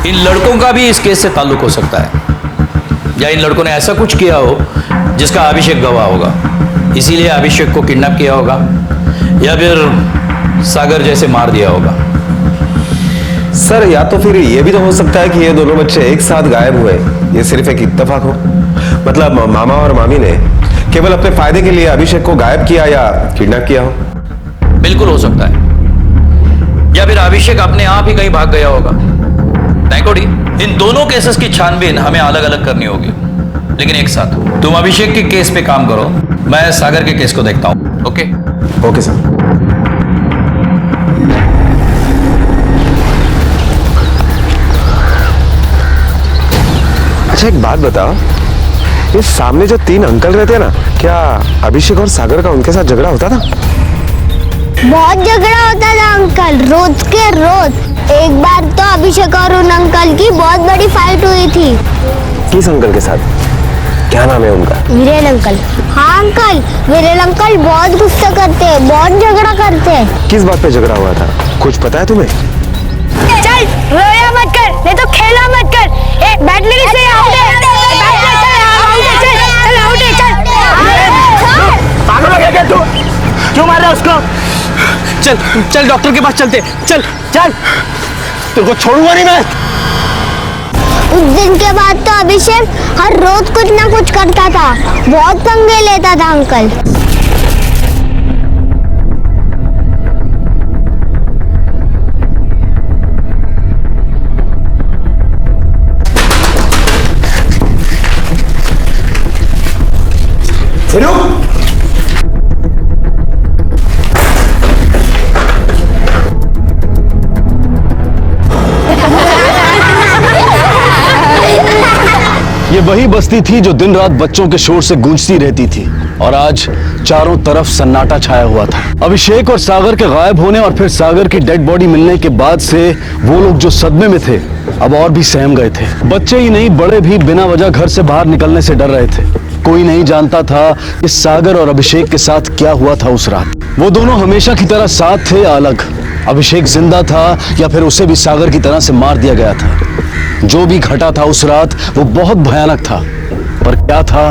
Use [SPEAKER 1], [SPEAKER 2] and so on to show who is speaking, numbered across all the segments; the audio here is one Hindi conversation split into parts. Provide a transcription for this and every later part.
[SPEAKER 1] इन लड़कों का भी इस केस से ताल्लुक हो सकता है, या इन लड़कों ने ऐसा कुछ किया हो जिसका अभिषेक गवाह होगा, इसीलिए अभिषेक को किडनैप किया होगा, या फिर सागर जैसे मार दिया होगा।
[SPEAKER 2] सर या तो फिर ये भी तो हो सकता है कि ये दोनों बच्चे एक साथ गायब हुए, ये सिर्फ एक इत्तेफाक हो। मतलब मामा और मामी ने केवल अपने फायदे के लिए अभिषेक को गायब किया या किडनैप किया हो।
[SPEAKER 1] बिल्कुल हो सकता है, या फिर अभिषेक अपने आप ही कहीं भाग गया होगा। नायकोडी, इन दोनों केसेस की छानबीन हमें अलग अलग करनी होगी, लेकिन एक साथ। तुम अभिषेक के केस पे काम करो, मैं सागर के केस को देखता हूं। Okay
[SPEAKER 2] okay sir. अच्छा एक बात बताओ, ये सामने जो 3 अंकल रहते हैं ना, क्या अभिषेक और सागर का उनके साथ झगड़ा होता था?
[SPEAKER 3] बहुत झगड़ा होता था अंकल, रोज के रोज। एक बार तो अभिषेक और उन अंकल की बहुत बड़ी फाइट हुई थी।
[SPEAKER 2] किस अंकल के साथ? क्या नाम है उनका?
[SPEAKER 3] वीरेन अंकल। हाँ अंकल, वीरेन अंकल बहुत गुस्सा करते हैं, बहुत झगड़ा करते हैं।
[SPEAKER 2] किस बात पे झगड़ा हुआ था, कुछ पता है तुम्हें?
[SPEAKER 3] चल रोया मत कर, नहीं तो खेला मत कर। बैडमिंटन से आउट है,
[SPEAKER 4] पागल हो गया क्या तू? क्यों मार रहा है उसको? चल चल डॉक्टर के पास चलते, चल चल, तेरे को छोड़ूंगा नहीं मैं।
[SPEAKER 3] उस दिन के बाद तो अभिषेक हर रोज कुछ ना कुछ करता था, बहुत पंगे लेता था अंकल।
[SPEAKER 5] ये वही बस्ती थी जो दिन रात बच्चों के शोर से गूंजती रहती थी, और आज चारों तरफ सन्नाटा छाया हुआ था। अभिषेक और सागर के गायब होने और फिर सागर की डेड बॉडी मिलने के बाद से वो लोग जो सदमे में थे, अब और भी सहम गए थे। बच्चे ही नहीं, बड़े भी बिना वजह घर से बाहर निकलने से डर रहे थे। कोई नहीं जानता था कि सागर और अभिषेक के साथ क्या हुआ था उस रात। वो दोनों हमेशा की तरह साथ थे या अलग? अभिषेक जिंदा था या फिर उसे भी सागर की तरह से मार दिया गया था? जो भी घटा था उस रात वो बहुत भयानक था, पर क्या था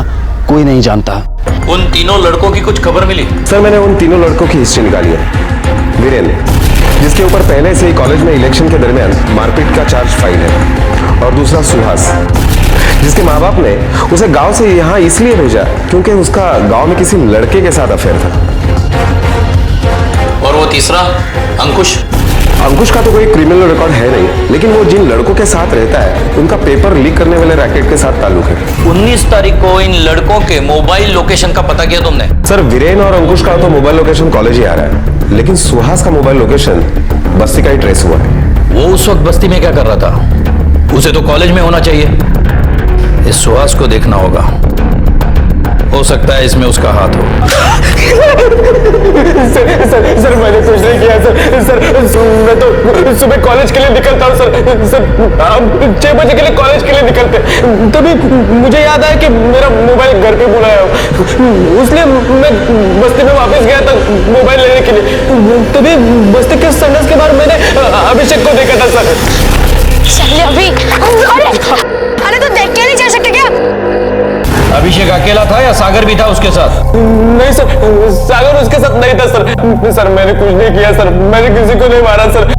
[SPEAKER 5] कोई नहीं जानता।
[SPEAKER 1] उन तीनों लड़कों की कुछ खबर मिली?
[SPEAKER 2] सर मैंने उन तीनों लड़कों की हिस्ट्री निकाली है। वीरेन, जिसके ऊपर पहले से ही कॉलेज में इलेक्शन के दरमियान मारपीट का चार्ज फाइल है, और दूसरा सुहास, जिसके माँ बाप ने उसे गांव से यहाँ इसलिए भेजा क्योंकि उसका गांव में किसी लड़के के साथ अफेयर था।
[SPEAKER 1] और वो तीसरा अंकुश?
[SPEAKER 2] अंकुश का तो कोई क्रिमिनल रिकॉर्ड है नहीं, लेकिन वो जिन लड़कों के साथ रहता है उनका पेपर लीक करने वाले रैकेट के साथ ताल्लुक है।
[SPEAKER 1] 19 तारीख को इन लड़कों के मोबाइल लोकेशन का पता किया तुमने?
[SPEAKER 2] सर वीरेन और अंकुश का तो मोबाइल लोकेशन कॉलेज ही आ रहा है, लेकिन सुहास का मोबाइल लोकेशन बस्ती का ही ट्रेस हुआ है।
[SPEAKER 1] वो उस वक्त बस्ती में क्या कर रहा था? उसे तो कॉलेज में होना चाहिए। इस सुहास को देखना होगा, हो सकता है इसमें उसका हाथ हो।
[SPEAKER 4] सर मैंने कुछ नहीं किया सर मैं तो सुबह कॉलेज के लिए निकलता हूँ सर 6 बजे के लिए कॉलेज के लिए निकलते, तभी मुझे याद आया कि मेरा मोबाइल घर पे भूला है, इसलिए मैं बस्ती में वापस गया था मोबाइल लेने के लिए। तभी बस्ती के संडस के बाद मैंने अभिषेक को देखा था सर।
[SPEAKER 3] अभी अरे तो देख के नहीं जा सकते क्या?
[SPEAKER 1] अभिषेक अकेला था या सागर भी था उसके साथ?
[SPEAKER 4] नहीं सर, सागर उसके साथ नहीं था सर मैंने कुछ नहीं किया सर, मैंने किसी को नहीं मारा सर।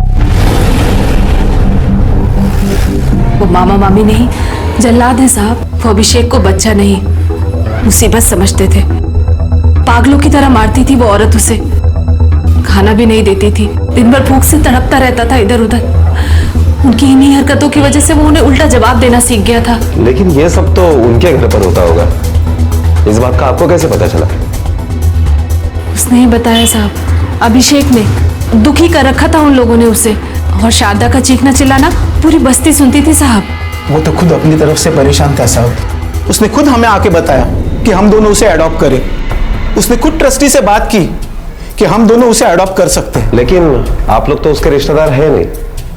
[SPEAKER 6] वो मामा मामी नहीं, जल्लाद है साहब। वो अभिषेक को बच्चा नहीं, मुसीबत समझते थे। पागलों की तरह मारती थी वो औरत उसे, खाना भी नहीं देती थी, दिन भर भूख से तड़पता रहता था इधर उधर। उनकी इन्हीं हरकतों की वजह से वो उन्हें उल्टा जवाब देना सीख गया था।
[SPEAKER 2] लेकिन ये सब तो उनके घर पर होता होगा, इस बात का आपको कैसे पता चला?
[SPEAKER 6] उसने ही बताया साहब। अभिषेक ने दुखी कर रखा था उन लोगों ने उसे, और शारदा का चीखना चिल्लाना पूरी बस्ती सुनती थी साहब।
[SPEAKER 7] वो तो खुद अपनी तरफ से परेशान था साहब। उसने खुद हमें आके बताया कि हम दोनों उसे अडॉप्ट करें। उसने खुद ट्रस्टी से बात की कि हम दोनों उसे अडॉप्ट कर सकते हैं।
[SPEAKER 2] लेकिन आप लोग तो उसके रिश्तेदार हैं नहीं,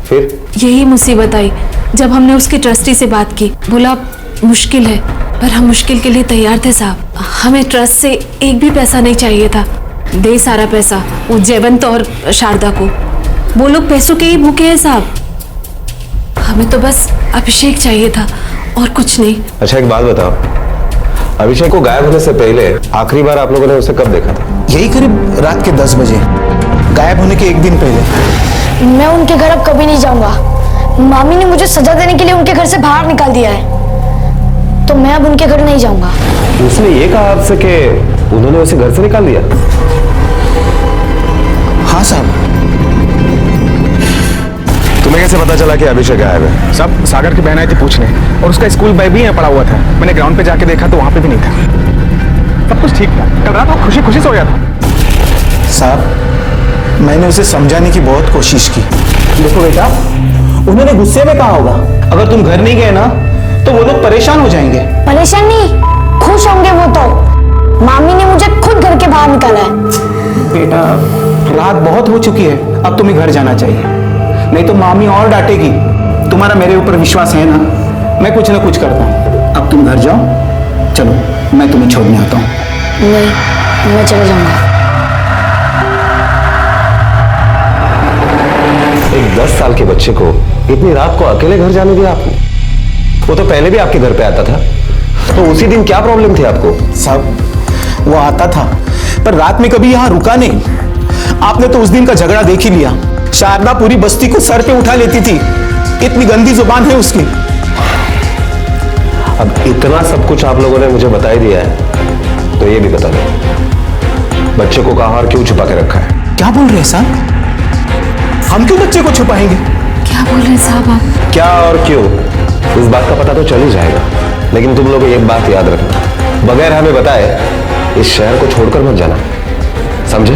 [SPEAKER 2] फिर?
[SPEAKER 6] यही मुसीबत आई जब हमने उसके ट्रस्टी से बात की। बोला मुश्किल है, पर हम मुश्किल के लिए तैयार थे साहब। हमें ट्रस्ट से एक भी पैसा नहीं चाहिए था, दे सारा पैसा वो जयवंत और शारदा को। वो लोग पैसों के ही भूखे हैं साहब। हमें तो बस अभिषेक चाहिए था और कुछ नहीं।
[SPEAKER 2] अच्छा एक बात बताओ, अभिषेक को गायब होने से पहले आखिरी बार आप लोगों ने उसे कब देखा था?
[SPEAKER 7] यही करीब रात के 10 बजे, गायब होने के एक दिन पहले।
[SPEAKER 3] मैं उनके घर अब कभी नहीं जाऊंगा। मामी ने मुझे सजा देने के लिए उनके घर से बाहर निकाल दिया है, तो मैं अब उनके घर नहीं जाऊंगा।
[SPEAKER 2] उसने ये कहा आपसे कि उन्होंने उसे घर से निकाल दिया?
[SPEAKER 7] हाँ साहब।
[SPEAKER 2] तुम्हें कैसे पता चला कि अभिषेक गायब है?
[SPEAKER 4] सब सागर की बहन आई थी पूछने, और उसका स्कूल बैग भी यहाँ पड़ा हुआ था। मैंने ग्राउंड पे जाके देखा तो वहां पे भी नहीं था। सब कुछ ठीक था। कल रात वो खुशी खुशी सो गया था।
[SPEAKER 7] साहब मैंने उसे समझाने की बहुत कोशिश की। देखो बेटा, उन्होंने गुस्से में कहा होगा अगर तुम घर नहीं गए ना तो वो लोग परेशान हो जाएंगे।
[SPEAKER 3] परेशान नहीं, खुश होंगे वो तो। मामी ने मुझे खुद घर के बाहर निकाला है।
[SPEAKER 7] बेटा रात बहुत हो चुकी है, अब तुम्हें घर जाना चाहिए, नहीं तो मामी और डांटेगी। तुम्हारा मेरे ऊपर विश्वास है ना? मैं कुछ ना कुछ करता हूँ। अब तुम घर जाओ, चलो मैं तुम्हें छोड़ने आता हूँ।
[SPEAKER 3] नहीं, मैं चले जाऊंगा।
[SPEAKER 2] एक 10 साल के बच्चे को इतनी रात को अकेले घर जाने दिया आपने? वो तो पहले भी आपके घर पे आता था, तो उसी दिन क्या प्रॉब्लम थी आपको?
[SPEAKER 7] साहब वो आता था पर रात में कभी यहाँ रुका नहीं। आपने तो उस दिन का झगड़ा देख ही लिया। शारदा पूरी बस्ती को सर पे उठा लेती थी, इतनी गंदी जुबान है उसकी।
[SPEAKER 2] अब इतना सब कुछ आप लोगों ने मुझे बता ही दिया है, तो ये भी बता दो बच्चे को कहाँ और क्यों छुपा के रखा है?
[SPEAKER 7] क्या बोल रहे हैं साहब? हम क्यों बच्चे को छुपाएंगे?
[SPEAKER 6] क्या बोल रहे हैं साहब आप?
[SPEAKER 2] क्या और क्यों, इस बात का पता तो चल ही जाएगा, लेकिन तुम लोग एक बात याद रखना, बगैर हमें बताए इस शहर को छोड़कर मत जाना, समझे?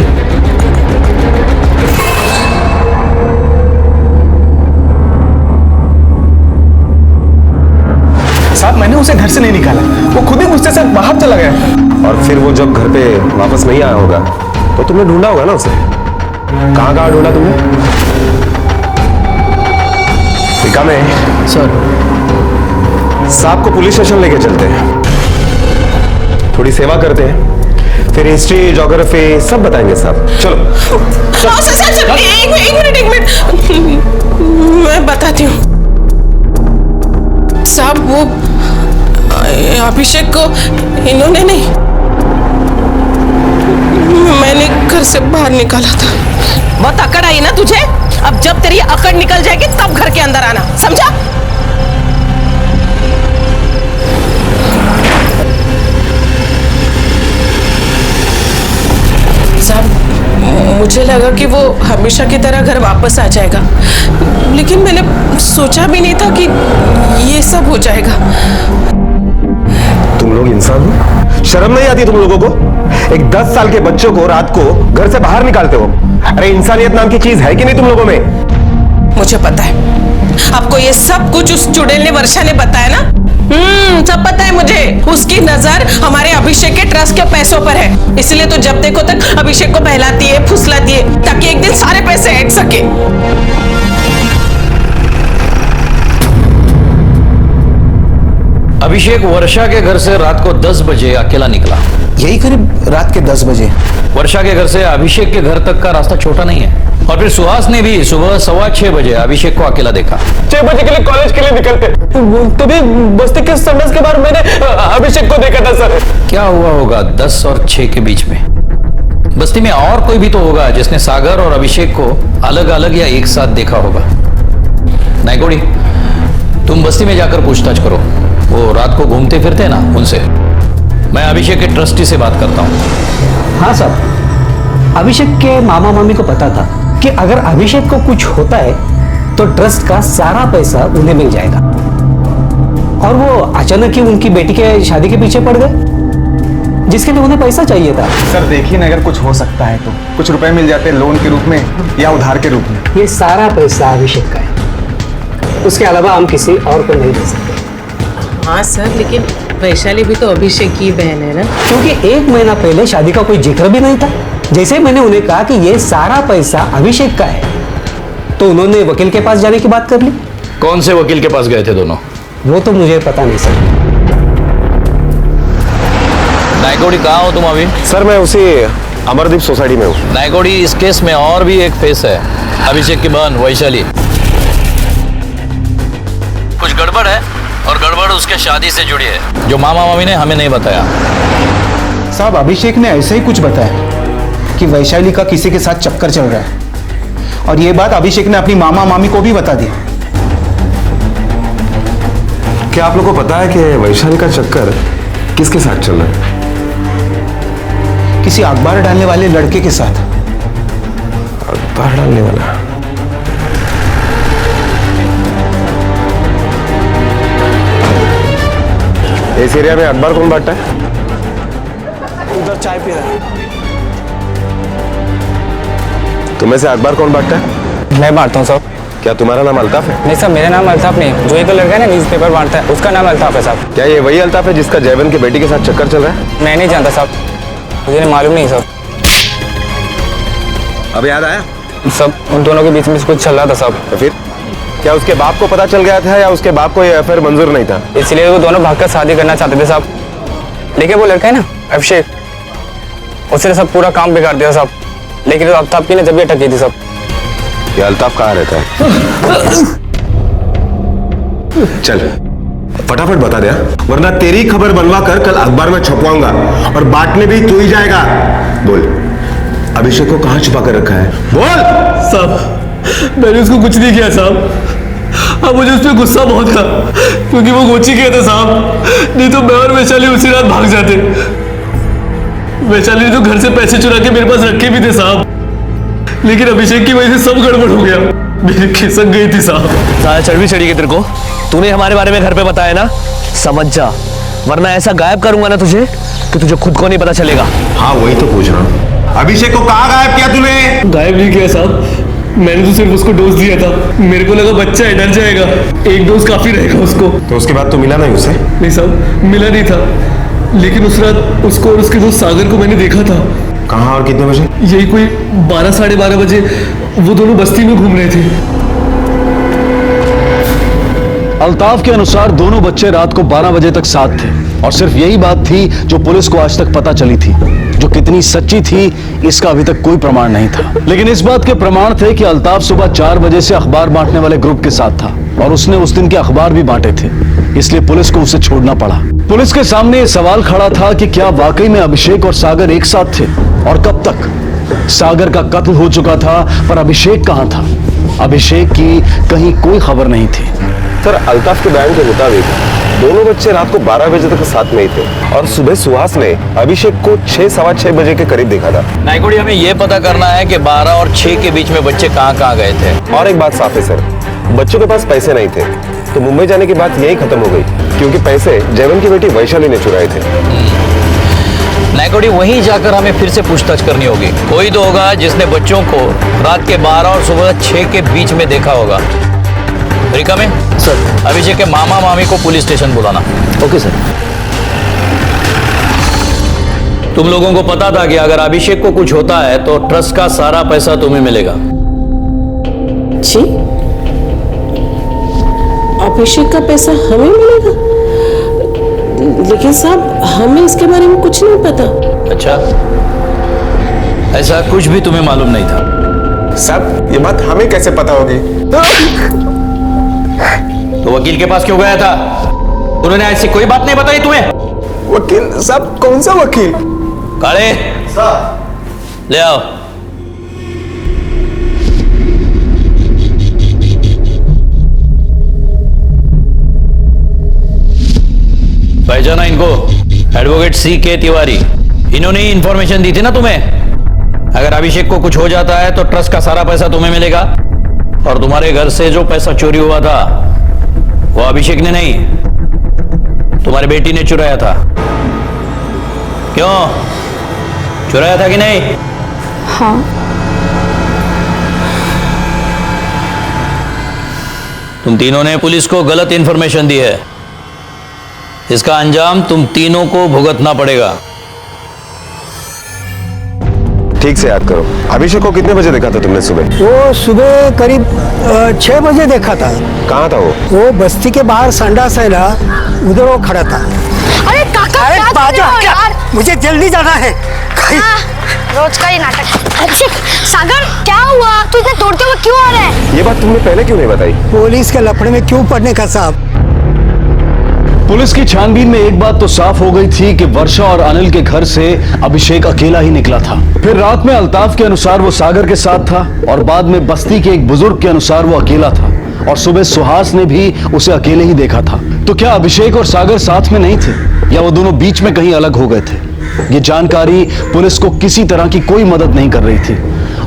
[SPEAKER 4] साहब मैंने उसे घर से नहीं निकाला, वो खुद ही गुस्से से बाहर चला गया।
[SPEAKER 2] और फिर वो जब घर पे वापस नहीं आया होगा तो तुमने ढूंढा होगा ना उसे? कहाँ कहाँ ढूंढा तुमने? सिक्का में
[SPEAKER 7] सर
[SPEAKER 2] साहब को पुलिस स्टेशन लेके चलते हैं, थोड़ी सेवा करते हैं, फिर हिस्ट्री ज्योग्राफी सब बताएंगे साहब। चलो
[SPEAKER 8] एक मिनट मैं बताती हूँ साहब। वो अभिषेक को इन्होंने नहीं, मैंने घर से बाहर निकाला था।
[SPEAKER 9] बहुत अकड़ आई ना तुझे? अब जब तेरी अकड़ निकल जाएगी तब घर के अंदर आना, समझा?
[SPEAKER 8] साहब मुझे लगा कि वो हमेशा की तरह घर वापस आ जाएगा, लेकिन मैंने सोचा भी नहीं था कि ये सब हो जाएगा।
[SPEAKER 2] तुम लोग इंसान हो? शर्म नहीं आती तुम लोगों को? एक 10 साल के बच्चों को रात को घर से बाहर निकालते हो। अरे इंसानियत नाम की चीज है कि नहीं तुम लोगों में?
[SPEAKER 8] मुझे पता है आपको ये सब कुछ उस चुड़ैल ने, वर्षा ने बताया ना। सब पता है मुझे। उसकी नजर हमारे अभिषेक के ट्रस्ट के पैसों पर है, इसलिए तो जब देखो तक अभिषेक को बहलाती है, फुसलाती है, ताकि एक दिन सारे पैसे ऐंठ सके।
[SPEAKER 1] अभिषेक वर्षा के घर से रात को 10 बजे अकेला निकला।
[SPEAKER 7] यही करीब रात के 10 बजे।
[SPEAKER 1] वर्षा के घर से अभिषेक के घर तक का रास्ता छोटा नहीं है। और फिर सुहास ने भी सुबह 6:15 बजे अभिषेक को अकेला देखा।
[SPEAKER 4] 6 बजे के लिए कॉलेज के लिए निकलते, तभी बस्ती के संडस के बाद मैंने अभिषेक को देखा था सर।
[SPEAKER 1] क्या हुआ होगा 10 और 6 के बीच में? बस्ती में और कोई भी तो होगा जिसने सागर और अभिषेक को अलग अलग या एक साथ देखा होगा। नायकोड़ी, तुम बस्ती में जाकर पूछताछ करो, वो रात को घूमते फिरते ना, उनसे। मैं अभिषेक के ट्रस्टी से बात करता हूँ।
[SPEAKER 10] हाँ साहब, अभिषेक के मामा मामी को पता था कि अगर अभिषेक को कुछ होता है तो ट्रस्ट का सारा पैसा उन्हें मिल जाएगा, और वो अचानक ही उनकी बेटी के शादी के पीछे पड़ गए जिसके लिए उन्हें पैसा चाहिए था।
[SPEAKER 4] सर देखिए ना, अगर कुछ हो सकता है तो कुछ रुपए मिल जाते हैं लोन के रूप में या उधार के रूप में।
[SPEAKER 10] ये सारा पैसा अभिषेक का है, उसके अलावा हम किसी और को नहीं दे सकते।
[SPEAKER 9] हाँ सर, लेकिन वैशाली भी तो अभिषेक की बहन है ना।
[SPEAKER 10] क्योंकि 1 महीना पहले शादी का कोई जिक्र भी नहीं था। जैसे मैंने उन्हें कहा कि ये सारा पैसा अभिषेक का है, तो उन्होंने वकील के पास जाने की बात कर ली।
[SPEAKER 1] कौन से वकील के पास गए थे दोनों?
[SPEAKER 10] वो तो मुझे पता नहीं सर।
[SPEAKER 1] नायकोड़ी, कहाँ हो तुम अभी?
[SPEAKER 2] सर मैं उसी अमरदीप सोसाइटी में हूँ।
[SPEAKER 1] नायकोड़ी, इस केस में और भी एक फेस है, अभिषेक की बहन वैशाली। गड़बड़ है और गड़बड़ उसके शादी से जुड़ी है जो मामा मामी ने हमें नहीं बताया।
[SPEAKER 7] साहब अभिषेक ने ऐसे ही कुछ बताया कि वैशाली का किसी के साथ चक्कर चल रहा है और ये बात अभिषेक ने अपनी मामा मामी को भी बता दी।
[SPEAKER 2] क्या आप लोगों को पता है कि वैशाली का चक्कर किसके साथ चल रहा है?
[SPEAKER 7] किसी अखबार डालने वाले लड़के के साथ।
[SPEAKER 2] अखबार डालने वाला? इस एरिया में अखबार कौन बांटता है?
[SPEAKER 7] उधर चाय पी रहा है।
[SPEAKER 2] तुम्हें से अखबार कौन बांटता है?
[SPEAKER 11] मैं बांटता हूँ साहब।
[SPEAKER 2] क्या तुम्हारा नाम अल्ताफ है?
[SPEAKER 11] नहीं साहब, मेरा नाम अल्ताफ नहीं, जो एक लड़का है ना न्यूज़पेपर बांटता है उसका नाम अल्ताफ है साहब।
[SPEAKER 2] क्या ये वही अल्ताफ है जिसका जयवन की बेटी के साथ चक्कर चल रहा है?
[SPEAKER 11] मैं नहीं जानता साहब, मुझे मालूम नहीं साहब।
[SPEAKER 2] अब याद आया?
[SPEAKER 11] सब उन दोनों के बीच में कुछ चल रहा था साहब।
[SPEAKER 2] तो फिर क्या उसके बाप को पता चल गया था या उसके बाप को ये अफेयर मंजूर नहीं था?
[SPEAKER 11] इसलिए वो दोनों भागकर शादी करना चाहते थे साहब, लेकिन वो लड़का है ना अभिषेक, उसने सब पूरा काम बिगाड़ दिया साहब। लेकिन अल्ताफ की ने जब भी अटक की थी साहब।
[SPEAKER 2] ये अल्ताफ कहाँ रहता है? चल फटाफट बता दे, वरना तेरी खबर बनवा कर कल अखबार में छपवाऊंगा और बांटने भी तू ही जाएगा। बोल, अभिषेक को कहाँ छुपा कर रखा है? बोल।
[SPEAKER 4] साहब मैंने उसको कुछ नहीं किया साहब। अब मुझे उस पर गुस्सा बहुत था क्योंकि वो गोची गए थे साहब, नहीं तो मैं और वैशाली उसी रात भाग जाते। वैशाली ने तो घर से पैसे चुरा के मेरे पास रखे भी थे साहब, लेकिन अभिषेक की वजह से सब गड़बड़ हो गया, मेरी खिसक गई थी साहब।
[SPEAKER 12] साला चर्बी चढ़ी गई तेरे को, तूने हमारे बारे में घर पे बताया ना, समझ जा वरना ऐसा गायब करूंगा ना तुझे कि तुझे खुद को नहीं पता चलेगा।
[SPEAKER 2] हाँ वही तो पूछ रहा हूँ, अभिषेक को कहाँ गायब किया तूने?
[SPEAKER 4] गायब नहीं किया साहब, मैंने तो सिर्फ उसको डोज दिया था। मेरे को लगा बच्चा है डर जाएगा, एक डोज काफी रहेगा उसको।
[SPEAKER 2] तो उसके बाद तो मिला नहीं उसे?
[SPEAKER 4] नहीं साहब मिला नहीं था, लेकिन उस रात उसको और उसके दोस्त सागर को मैंने देखा था।
[SPEAKER 2] कहाँ और कितने बजे?
[SPEAKER 4] यही कोई 12 साढ़े 12 बजे वो दोनों बस्ती में घूम रहे थे।
[SPEAKER 5] अल्ताफ के अनुसार दोनों बच्चे रात को 12 बजे तक साथ थे और सिर्फ यही बात थी जो पुलिस को आज तक पता चली थी। जो कितनी सच्ची थी इसका अभी तक कोई प्रमाण नहीं था, लेकिन इस बात के प्रमाण थे कि अल्ताफ सुबह 4 बजे से अखबार बांटने वाले ग्रुप के साथ था और उसने उस दिन के अखबार भी बांटे थे, इसलिए पुलिस को उसे छोड़ना पड़ा। पुलिस के सामने यह सवाल खड़ा था कि क्या वाकई में अभिषेक और सागर एक साथ थे और कब तक? सागर का कत्ल हो चुका था पर अभिषेक कहां था? अभिषेक की कहीं कोई खबर नहीं थी।
[SPEAKER 2] सर अल्ताफ के बयान के मुताबिक दोनों बच्चे रात को 12 बजे तक साथ में ही थे और सुबह सुहास ने अभिषेक को 6 सवा 6 बजे के करीब देखा था।
[SPEAKER 1] नायकोड़ी हमें यह पता करना है कि 12 और 6 के बीच में बच्चे कहाँ गए थे।
[SPEAKER 2] और एक बात साफ है सर, बच्चों के पास पैसे नहीं थे तो मुंबई जाने की बात यही खत्म हो गई क्योंकि पैसे जयवन की बेटी वैशाली ने चुराए थे।
[SPEAKER 1] नायकोड़ी वहीं जाकर हमें फिर से पूछताछ करनी होगी। कोई तो होगा जिसने बच्चों को रात के 12 और सुबह 6 के बीच में देखा होगा। रिका में सर अभिषेक के मामा मामी को पुलिस स्टेशन बुलाना।
[SPEAKER 12] Okay sir.
[SPEAKER 1] तुम लोगों को पता था कि अगर अभिषेक को कुछ होता है तो ट्रस्ट का सारा पैसा तुम्हें मिलेगा।
[SPEAKER 8] जी अभिषेक का पैसा हमें मिलेगा? लेकिन साहब हमें इसके बारे में कुछ नहीं पता।
[SPEAKER 1] अच्छा, ऐसा कुछ भी तुम्हें मालूम नहीं था?
[SPEAKER 2] साहब ये बात हमें कैसे पता होगी?
[SPEAKER 1] तो वकील के पास क्यों गया था? उन्होंने ऐसी कोई बात नहीं बताई तुम्हें?
[SPEAKER 2] वकील साहब? कौन सा वकील?
[SPEAKER 1] काले ले आओ। पहचाना इनको? Advocate C.K. तिवारी। इन्होंने ही इंफॉर्मेशन दी थी ना तुम्हें। अगर अभिषेक को कुछ हो जाता है तो ट्रस्ट का सारा पैसा तुम्हें मिलेगा और तुम्हारे घर से जो पैसा चोरी हुआ था वो अभिषेक ने नहीं, तुम्हारी बेटी ने चुराया था। क्यों चुराया था कि नहीं?
[SPEAKER 6] हाँ।
[SPEAKER 1] तुम तीनों ने पुलिस को गलत इंफॉर्मेशन दी है, इसका अंजाम तुम तीनों को भुगतना पड़ेगा।
[SPEAKER 2] ठीक से याद करो, अभिषेक को कितने बजे देखा था तुमने सुबह?
[SPEAKER 10] वो सुबह करीब 6 बजे देखा था।
[SPEAKER 2] कहाँ था वो
[SPEAKER 10] बस्ती के बाहर संडा सैला, उधर वो खड़ा था।
[SPEAKER 3] अरे काका
[SPEAKER 10] अरे
[SPEAKER 3] क्या कर
[SPEAKER 10] बाजा,
[SPEAKER 3] रहे हो यार?
[SPEAKER 10] मुझे जल्दी जाना है।
[SPEAKER 3] रोज का ही नाटक। अभिषेक, सागर क्या हुआ? तू इतना दौड़ते हुए क्यों आ रहा है?
[SPEAKER 2] ये बात तुमने पहले क्यों नहीं बताई?
[SPEAKER 10] पुलिस के लफड़े में क्यों पड़ने का साहब?
[SPEAKER 5] पुलिस की छानबीन में एक बात तो साफ हो गई थी कि वर्षा और अनिल के घर से अभिषेक अकेला ही निकला था। फिर रात में अल्ताफ के अनुसार वो सागर के साथ था और बाद में बस्ती के एक बुजुर्ग के अनुसार वो अकेला था और सुबह सुहास ने भी उसे अकेले ही देखा था। तो क्या अभिषेक और सागर साथ में नहीं थे या वो दोनों बीच में कहीं अलग हो गए थे? ये जानकारी पुलिस को किसी तरह की कोई मदद नहीं कर रही थी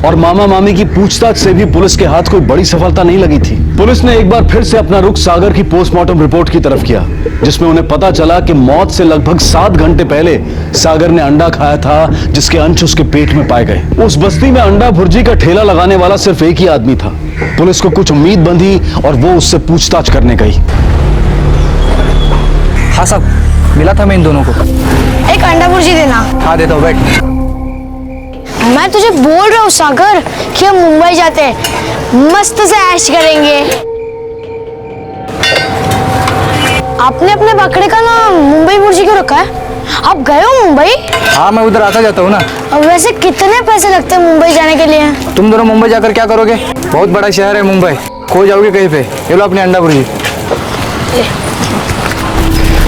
[SPEAKER 5] और मामा मामी की पूछताछ से भी पुलिस के हाथ कोई बड़ी सफलता नहीं लगी थी। पुलिस ने एक बार फिर से अपना रुख सागर की पोस्टमार्टम रिपोर्ट की तरफ किया, जिसमें उन्हें पता चला कि मौत से लगभग 7 घंटे पहले सागर ने अंडा खाया था, जिसके अंश उसके पेट में पाए गए। उस बस्ती में अंडा भुर्जी का ठेला लगाने वाला सिर्फ एक ही आदमी था। पुलिस को कुछ उम्मीद बंधी और वो उससे पूछताछ करने गई।
[SPEAKER 11] हाँ साहब, मिला था मैं इन दोनों को।
[SPEAKER 3] एक अंडा भुर्जी देना।
[SPEAKER 11] हाँ देता हूँ, बैठ।
[SPEAKER 3] मैं तुझे बोल रहा हूँ सागर कि हम मुंबई जाते हैं, मस्त से ऐश करेंगे। आपने अपने बकरे का नाम मुंबई भुर्जी क्यों रखा है? आप गए हो मुंबई?
[SPEAKER 11] हाँ, मैं उधर आता जाता हूँ ना।
[SPEAKER 3] अब वैसे कितने पैसे लगते हैं मुंबई जाने के लिए?
[SPEAKER 11] तुम दोनों मुंबई जाकर क्या करोगे? बहुत बड़ा शहर है मुंबई, खो जाओगे कहीं पे। ये लो अपनी अंडा भुर्जी।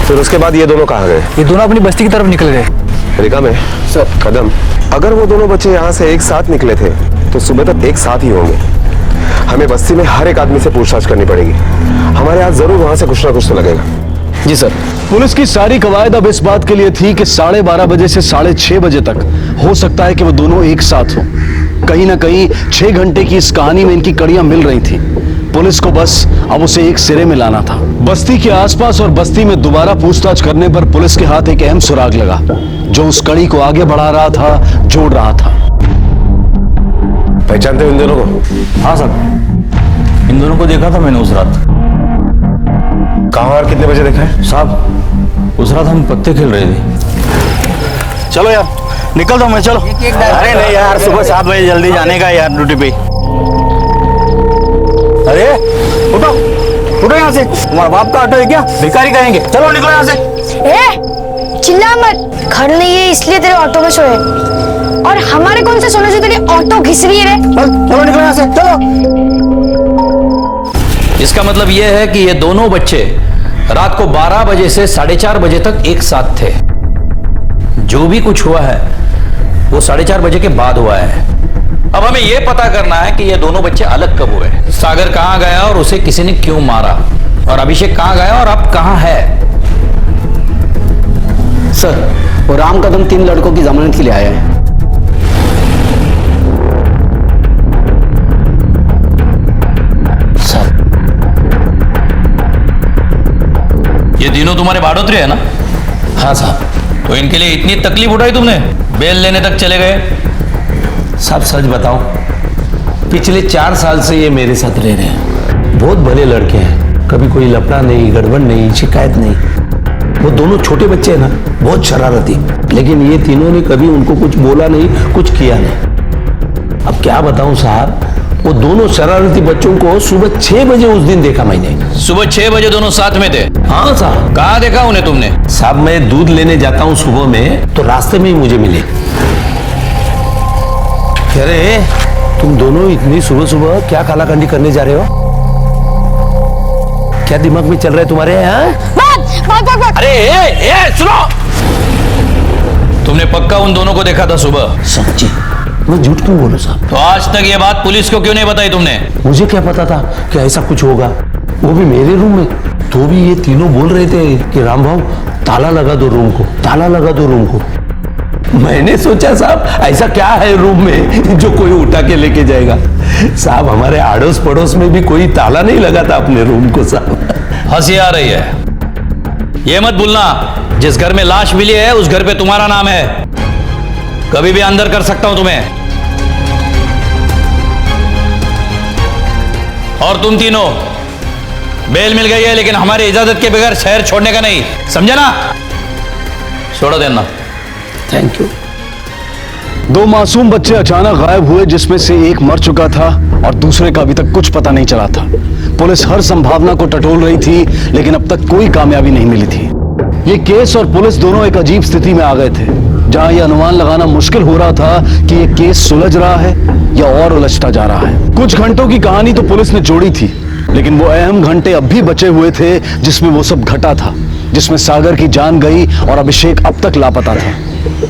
[SPEAKER 2] फिर उसके बाद ये दोनों कहाँ गए?
[SPEAKER 11] ये दोनों अपनी बस्ती की तरफ निकल गए।
[SPEAKER 2] रिका में सर कदम, अगर वो दोनों बच्चे यहाँ से एक साथ निकले थे तो सुबह तक एक साथ ही होंगे। हमें बस्ती में हर एक आदमी से पूछताछ करनी पड़ेगी। हमारे हाथ जरूर वहां से कुछ ना कुछ तो लगेगा।
[SPEAKER 5] जी सर। पुलिस की सारी कवायद अब इस बात के लिए थी कि 12:30 बजे से 6:30 बजे तक हो सकता है कि वो दोनों एक साथ हों। कहीं ना कहीं 6 घंटे की इस कहानी में इनकी कड़ियां मिल रही थी। पुलिस को बस अब उसे एक सिरे में लाना था। बस्ती के आसपास और बस्ती में दोबारा पूछताछ करने पर पुलिस के हाथ एक अहम सुराग लगा, जो उस कड़ी को आगे बढ़ा रहा था, जोड़ रहा था।
[SPEAKER 2] पहचानते हो इन दोनों को?
[SPEAKER 1] हाँ सर, इन दोनों को देखा था मैंने उस रात।
[SPEAKER 2] कहाँ और कितने बजे देखा है?
[SPEAKER 1] साहब, उस रात हम पत्ते खेल रहे थे।
[SPEAKER 12] चलो यार, निकल दो मैं, चलो।
[SPEAKER 11] अरे नहीं यार, सुबह 7 बजे जल्दी जाने का यार ड्यूटी पे। अरे उठो उठो यहाँ से, तुम्हारा बाप का ऑटो है क्या? भिखारी कहेंगे। चलो निकलो यहाँ से।
[SPEAKER 3] ए, चिल्ला मत। घर नहीं है इसलिए तेरे ऑटो में सोए, और हमारे कौन से सोने से तेरी ऑटो घिस रही है?
[SPEAKER 11] चलो निकलो यहाँ से, चलो।
[SPEAKER 1] इसका मतलब यह है कि ये दोनों बच्चे रात को 12 बजे से 4:30 बजे तक एक साथ थे। जो भी कुछ हुआ है वो 4:30 बजे के बाद हुआ है। अब हमें यह पता करना है कि ये दोनों बच्चे अलग कब हुए, सागर कहां गया और उसे किसी ने क्यों मारा, और अभिषेक कहां गया और अब कहां है।
[SPEAKER 10] सर, वो राम कदम 3 लड़कों की जमानत के लिए आया है।
[SPEAKER 1] सर, ये तीनों तुम्हारे भाड़ोतरे है ना? हाँ साहब। तो इनके लिए इतनी तकलीफ उठाई तुमने, बेल लेने तक चले गए?
[SPEAKER 12] साहब सच बताओ, पिछले 4 साल से ये मेरे साथ रह रहे हैं। बहुत भले लड़के हैं, कभी कोई लफड़ा नहीं, गड़बड़ नहीं, शिकायत नहीं। वो दोनों छोटे बच्चे हैं ना, बहुत शरारती, लेकिन ये तीनों ने कभी उनको कुछ बोला नहीं, कुछ किया नहीं। अब क्या बताऊं साहब, वो दोनों शरारती बच्चों को सुबह 6 बजे उस दिन देखा मैंने।
[SPEAKER 1] सुबह 6 बजे दोनों साथ में थे?
[SPEAKER 12] हाँ साहब।
[SPEAKER 1] कहाँ देखा उन्हें तुमने?
[SPEAKER 12] साहब, मैं दूध लेने जाता हूँ सुबह में, तो रास्ते में ही मुझे मिले। अरे तुम दोनों इतनी सुबह सुबह क्या कालाकांडी करने जा रहे हो? क्या दिमाग में चल रहा है तुम्हारे? यहाँ
[SPEAKER 1] अरे सुनो, तुमने पक्का उन दोनों को देखा था सुबह?
[SPEAKER 12] सच्ची? मैं झूठ क्यों बोलूं साहब?
[SPEAKER 1] तो आज तक ये बात पुलिस को क्यों नहीं बताई तुमने?
[SPEAKER 12] मुझे क्या पता था कि ऐसा कुछ होगा, वो भी मेरे रूम में। तो भी ये तीनों बोल रहे थे कि राम भाऊ ताला लगा दो रूम को, ताला लगा दो रूम को। मैंने सोचा साहब ऐसा क्या है रूम में जो कोई उठा के लेके जाएगा। साहब, हमारे आड़ोस पड़ोस में भी कोई ताला नहीं लगा था अपने रूम को साहब।
[SPEAKER 1] हंसी आ रही है? ये मत भूलना, जिस घर में लाश मिली है उस घर पे तुम्हारा नाम है। कभी भी अंदर कर सकता हूं तुम्हें। और तुम तीनों, बेल मिल गई है लेकिन हमारी इजाजत के बगैर शहर छोड़ने का नहीं, समझे ना? छोड़ देना।
[SPEAKER 12] Thank you.
[SPEAKER 5] 2 मासूम बच्चे अचानक गायब हुए, जिसमें से एक मर चुका था और दूसरे का अभी तक कुछ पता नहीं चला था। पुलिस हर संभावना को टटोल रही थी, लेकिन अब तक कोई कामयाबी नहीं मिली थी। ये केस और पुलिस दोनों एक अजीब स्थिति में आ गए थे, जहां यह अनुमान लगाना मुश्किल हो रहा था कि ये केस सुलझ रहा है या और उलझता जा रहा है। कुछ घंटों की कहानी तो पुलिस ने जोड़ी थी, लेकिन वो अहम घंटे अब भी बचे हुए थे जिसमें वो सब घटा था। जिसमें सागर की जान गई और अभिषेक अब तक लापता था।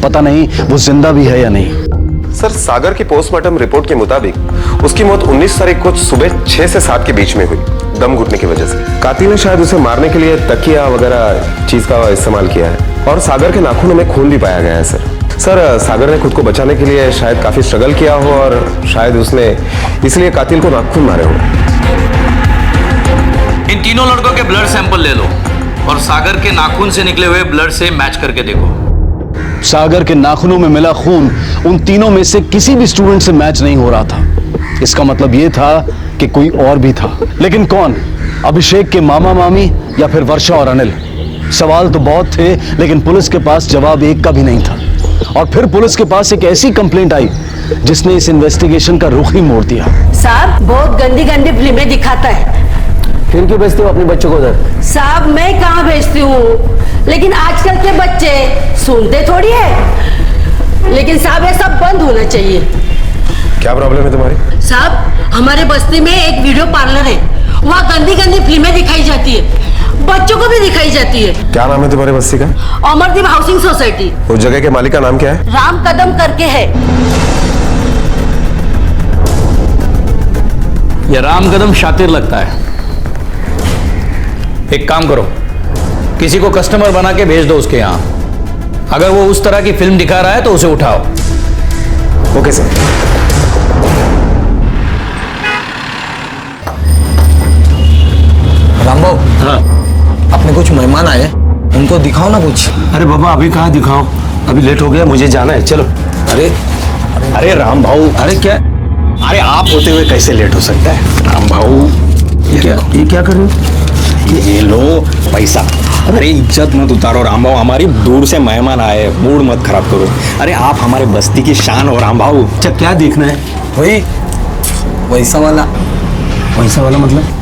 [SPEAKER 5] पता नहीं वो जिंदा भी है या नहीं।
[SPEAKER 2] सर, सागर की पोस्टमार्टम रिपोर्ट के मुताबिक उसकी मौत 19 तारीख को सुबह 6 से 7 के बीच में हुई, दम घुटने की वजह से। कातिल ने शायद उसे मारने के लिए तकिया वगैरह चीज का इस्तेमाल किया है और सागर के नाखूनों में खून भी पाया गया है। सर, सागर ने खुद को बचाने के लिए शायद काफी स्ट्रगल किया हो और शायद उसने इसलिए कातिल को नाखून मारे हो।
[SPEAKER 1] इन तीनों लड़कों के ब्लड सैंपल ले लो और सागर के नाखून से निकले हुए ब्लड से मैच करके देखो।
[SPEAKER 5] सागर के नाखूनों में मिला खून उन तीनों में से किसी भी स्टूडेंट से मैच नहीं हो रहा था। इसका मतलब यह था कि कोई और भी था, लेकिन कौन? अभिषेक के मामा मामी या फिर वर्षा और अनिल? सवाल तो बहुत थे, लेकिन पुलिस के पास जवाब एक का भी नहीं था। और फिर पुलिस के पास एक ऐसी कंप्लेंट आई जिसने इस इन्वेस्टिगेशन का रुख ही मोड़ दिया।
[SPEAKER 13] साहब, बहुत गंदी गंदी फिल्में दिखाता है।
[SPEAKER 12] फिर क्यों भेजते हो अपने बच्चों को उधर?
[SPEAKER 13] साहब, मैं कहाँ भेजती हूँ, लेकिन आजकल के बच्चे सुनते थोड़ी है। लेकिन साहब, ये सब बंद होना चाहिए।
[SPEAKER 2] क्या प्रॉब्लम है तुम्हारी?
[SPEAKER 13] साहब, हमारे बस्ती में एक वीडियो पार्लर है, वहाँ गंदी गंदी फिल्में दिखाई जाती है, बच्चों को भी दिखाई जाती है।
[SPEAKER 2] क्या नाम है तुम्हारे बस्ती का?
[SPEAKER 13] Amardeep housing society.
[SPEAKER 2] उस जगह के मालिक का नाम क्या है?
[SPEAKER 13] राम कदम करके है।
[SPEAKER 1] यह राम कदम शातिर लगता है। एक काम करो, किसी को कस्टमर बना के भेज दो उसके यहां। अगर वो उस तरह की फिल्म दिखा रहा है तो उसे उठाओ।
[SPEAKER 2] Okay sir.
[SPEAKER 12] रामबाबू,
[SPEAKER 5] हाँ,
[SPEAKER 12] अपने कुछ मेहमान आए हैं, उनको दिखाओ ना कुछ।
[SPEAKER 5] अरे बाबा, अभी कहाँ दिखाओ, अभी लेट हो गया, मुझे जाना है, चलो। अरे राम भाऊ, अरे क्या, अरे आप होते हुए कैसे लेट हो सकता है? राम भाऊ, ये क्या कर रहे हो?
[SPEAKER 14] ये लो पैसा। अरे इज्जत मत उतारो राम भाऊ, हमारी दूर से मेहमान आए, मूड मत खराब करो। अरे आप हमारे बस्ती की शान हो राम भाऊ।
[SPEAKER 5] अच्छा, क्या देखना है?
[SPEAKER 12] वही वैसा वाला मतलब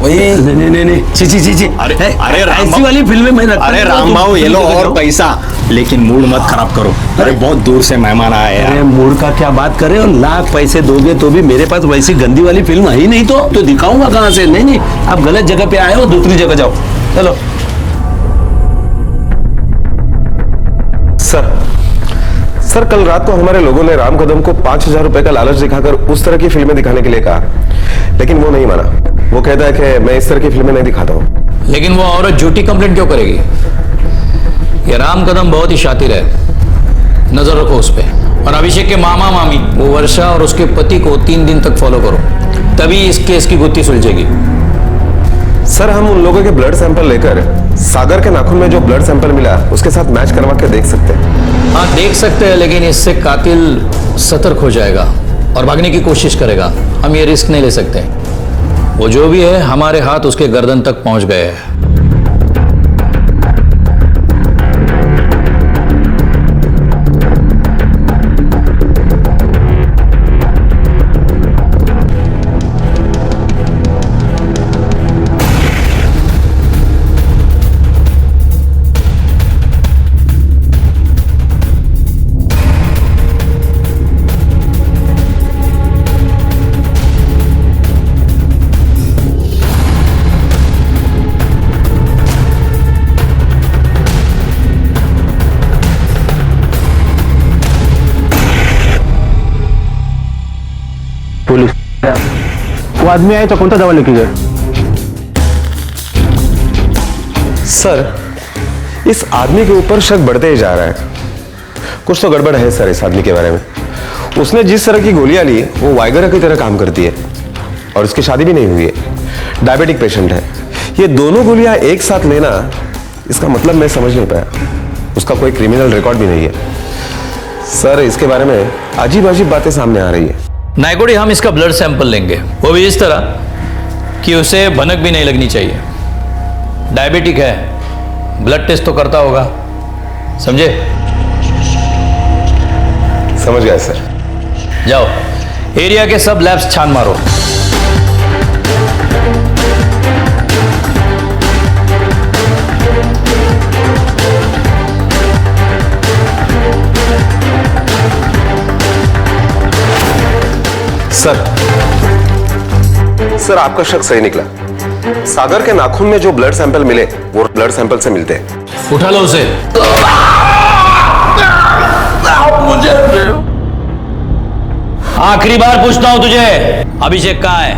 [SPEAKER 12] वही।
[SPEAKER 5] नहीं, ची।
[SPEAKER 14] अरे
[SPEAKER 5] ऐसी वाली फिल्में मैं रखता हूं।
[SPEAKER 14] अरे राम भाऊ, ये लो और पैसा, लेकिन मूड मत खराब करो। अरे बहुत दूर से मेहमान आए हैं।
[SPEAKER 5] अरे मूड का क्या बात कर रहे हो? लाख पैसे दोगे तो भी मेरे पास वैसी गंदी वाली फिल्म आई नहीं तो दिखाऊंगा कहां से? नहीं, आप गलत जगह पे आए हो, दूसरी जगह जाओ, चलो।
[SPEAKER 2] सर, कल रात को हमारे लोगों ने राम कदम को 5,000 रुपए का लालच दिखाकर उस तरह की फिल्में दिखाने के लिए कहा, लेकिन वो नहीं माना। वो कहता है कि मैं इस तरह की फिल्में नहीं दिखाता हूँ।
[SPEAKER 1] लेकिन वो औरत झूठी कंप्लेंट क्यों करेगी? ये राम कदम बहुत ही शातिर है, नजर रखो उस पर। और अभिषेक के मामा मामी वो वर्षा और उसके पति को 3 दिन तक फॉलो करो, तभी इस केस की गुत्थी सुलझेगी।
[SPEAKER 2] सर, हम उन लोगों के ब्लड सैंपल लेकर सागर के नाखून में जो ब्लड सैंपल मिला उसके साथ मैच करवा के देख सकते हैं।
[SPEAKER 1] हाँ, देख सकते हैं, लेकिन इससे कातिल सतर्क हो जाएगा और भागने की कोशिश करेगा। हम ये रिस्क नहीं ले सकते। वो जो भी है, हमारे हाथ उसके गर्दन तक पहुंच गए हैं।
[SPEAKER 7] पुलिस वो आदमी आए तो कौन सा दवा लेके गए?
[SPEAKER 2] सर, इस आदमी के ऊपर शक बढ़ते ही जा रहा है। कुछ तो गड़बड़ है सर इस आदमी के बारे में। उसने जिस तरह की गोलियां ली वो वाइगरा की तरह काम करती है और उसकी शादी भी नहीं हुई है। डायबिटिक पेशेंट है। ये दोनों गोलियां एक साथ लेना, इसका मतलब मैं समझ नहीं पाया। उसका कोई क्रिमिनल रिकॉर्ड भी नहीं है। सर, इसके बारे में अजीब अजीब बातें सामने आ रही है।
[SPEAKER 1] नायकोड़ी, हम इसका ब्लड सैंपल लेंगे, वो भी इस तरह कि उसे भनक भी नहीं लगनी चाहिए। डायबिटिक है, ब्लड टेस्ट तो करता होगा, समझे?
[SPEAKER 2] समझ गए सर।
[SPEAKER 1] जाओ, एरिया के सब लैब्स छान मारो।
[SPEAKER 2] सर, आपका शक सही निकला। सागर के नाखून में जो ब्लड सैंपल मिले वो ब्लड सैंपल से मिलते हैं।
[SPEAKER 1] उठा लो उसे। मुझे आखिरी बार पूछता हूं तुझे, अभिषेक कहाँ है?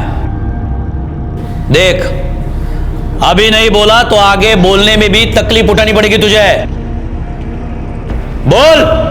[SPEAKER 1] देख, अभी नहीं बोला तो आगे बोलने में भी तकलीफ उठानी पड़ेगी तुझे। बोल।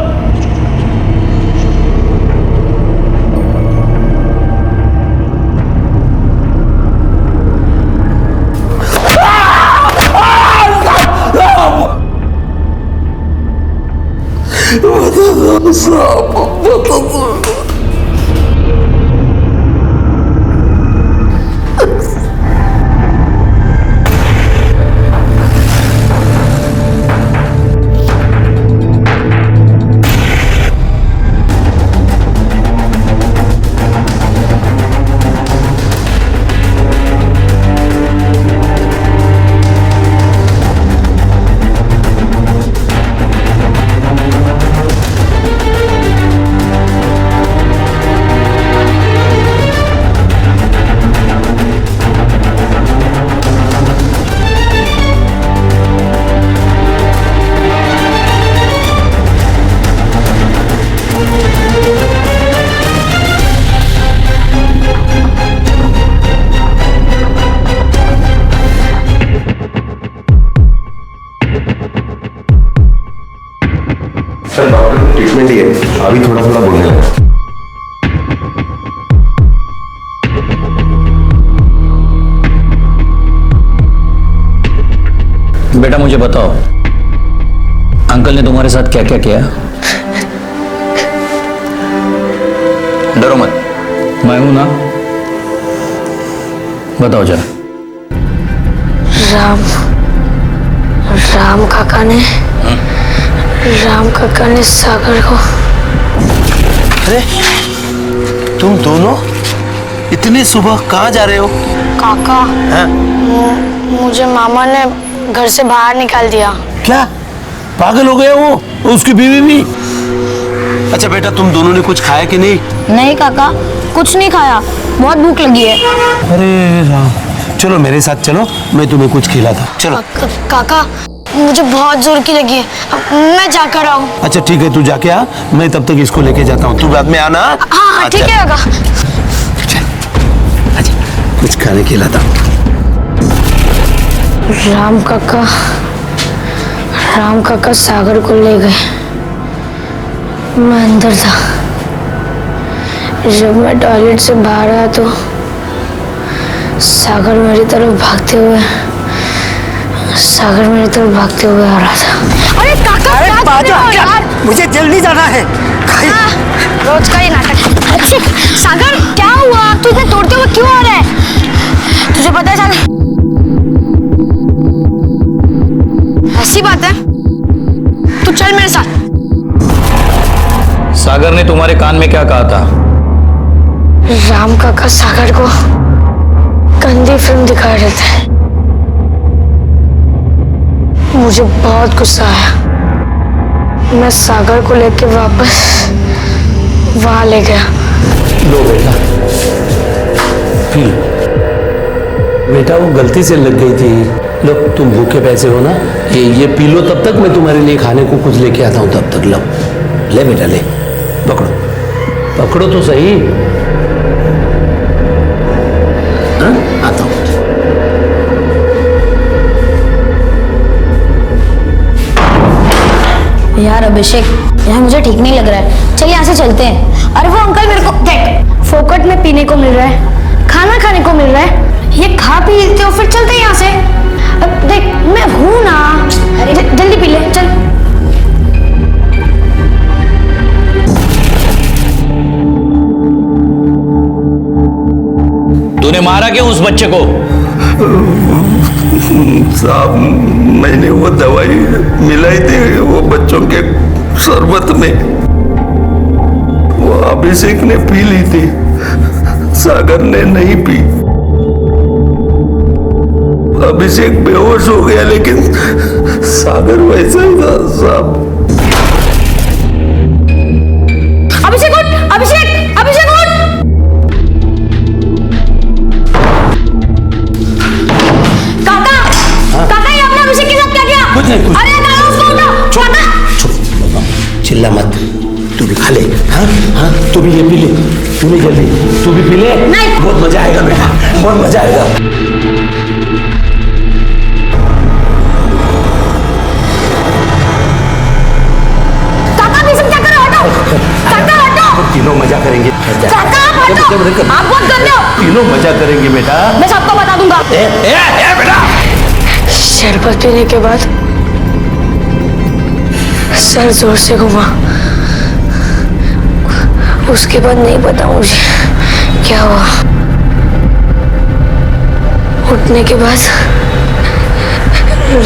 [SPEAKER 2] सर डॉक्टर ने ट्रीटमेंट दी है, अभी थोड़ा थोड़ा बोलने लगा।
[SPEAKER 1] बेटा मुझे बताओ, अंकल ने तुम्हारे साथ क्या क्या किया? डरो मत, मैं हूं ना, बताओ जरा।
[SPEAKER 3] राम काका ने सागर को।
[SPEAKER 12] अरे तुम दोनों इतनी सुबह कहाँ जा रहे हो?
[SPEAKER 3] काका, मुझे मामा ने घर से बाहर निकाल दिया।
[SPEAKER 12] क्या पागल हो गया वो? उसकी बीवी भी? अच्छा बेटा, तुम दोनों ने कुछ खाया कि नहीं?
[SPEAKER 3] नहीं काका, कुछ नहीं खाया, बहुत भूख लगी है।
[SPEAKER 12] अरे राम, चलो मेरे साथ चलो, मैं तुम्हें कुछ खिलाता। चलो।
[SPEAKER 3] काका, मुझे बहुत जोर की लगी है, मैं जाकर आऊँ।
[SPEAKER 12] अच्छा ठीक है, तू जाके आ, मैं तब तक इसको लेके जाता हूँ, तू बाद में आना।
[SPEAKER 3] हाँ ठीक है काका।
[SPEAKER 12] कुछ खाने खिलाता हूँ।
[SPEAKER 3] राम काका सागर को ले गए। मैं अंदर था, जब मैं टॉयलेट से बाहर आया तो सागर मेरी तरफ भागते हुए आ रहा था। अरे काका, यार
[SPEAKER 10] मुझे जल्दी जाना है।
[SPEAKER 3] रोज का ही नाटक। अच्छे सागर, क्या हुआ? तू इसे तोड़ते हुए क्यों आ रहा है? तुझे पता है सागर, ऐसी बात है, तू चल मेरे साथ।
[SPEAKER 1] सागर ने तुम्हारे कान में क्या कहा था?
[SPEAKER 3] राम काका सागर को गंदी फिल्म दिखा रहे थे। मुझे बहुत गुस्सा आया, मैं सागर को लेके वापस वहां ले गया।
[SPEAKER 12] लो बेटा, पी लो। बेटा वो गलती से लग गई थी। लो, तुम भूखे पैसे हो ना, ये पी लो, तब तक मैं तुम्हारे लिए खाने को कुछ लेके आता हूँ। तब तक लो, ले बेटा ले, पकड़ो तो सही। हाँ, आता हूँ।
[SPEAKER 3] यार अभिषेक, यहाँ मुझे ठीक नहीं लग रहा है, चल यहाँ से चलते हैं। अरे वो अंकल मेरे को देख, फोकट में पीने को मिल रहा है, खाना खाने को मिल रहा है, ये खा पी लेते हो फिर चलते हैं यहाँ से। अब देख मैं हूं ना, जल्दी पी ले, चल।
[SPEAKER 1] तूने मारा क्यों उस बच्चे को?
[SPEAKER 12] साहब, मैंने वो दवाई मिलाई थी वो बच्चों के शरबत में, वो अभिषेक ने पी ली थी, सागर ने नहीं पी। अभिषेक बेहोश हो गया, लेकिन सागर वैसा ही था साहब।
[SPEAKER 3] अभिषेक उठ, अभिषेक उठ।
[SPEAKER 12] नहीं कुछ
[SPEAKER 3] अरे ना उसको उठा।
[SPEAKER 12] चिल्ला मत, तू भी खा ले। हाँ हाँ, तू भी ये पी ले, तूने जल्दी, तू भी पी ले।
[SPEAKER 3] नहीं।
[SPEAKER 12] बहुत मजा आएगा बेटा, बहुत मजा आएगा।
[SPEAKER 3] काका भी क्या कर रहे हो? हटो काका, हटो।
[SPEAKER 12] तीनों मजा करेंगे।
[SPEAKER 3] काका आप हटो, आप बहुत गंदे हो।
[SPEAKER 12] तीनों मजा करेंगे बेटा।
[SPEAKER 3] मैं सबको बता दूंगा।
[SPEAKER 12] ए बेटा,
[SPEAKER 3] शरबत पीने के बाद सर जोर से घुमा, उसके बाद नहीं पता मुझे क्या हुआ। उठने के बाद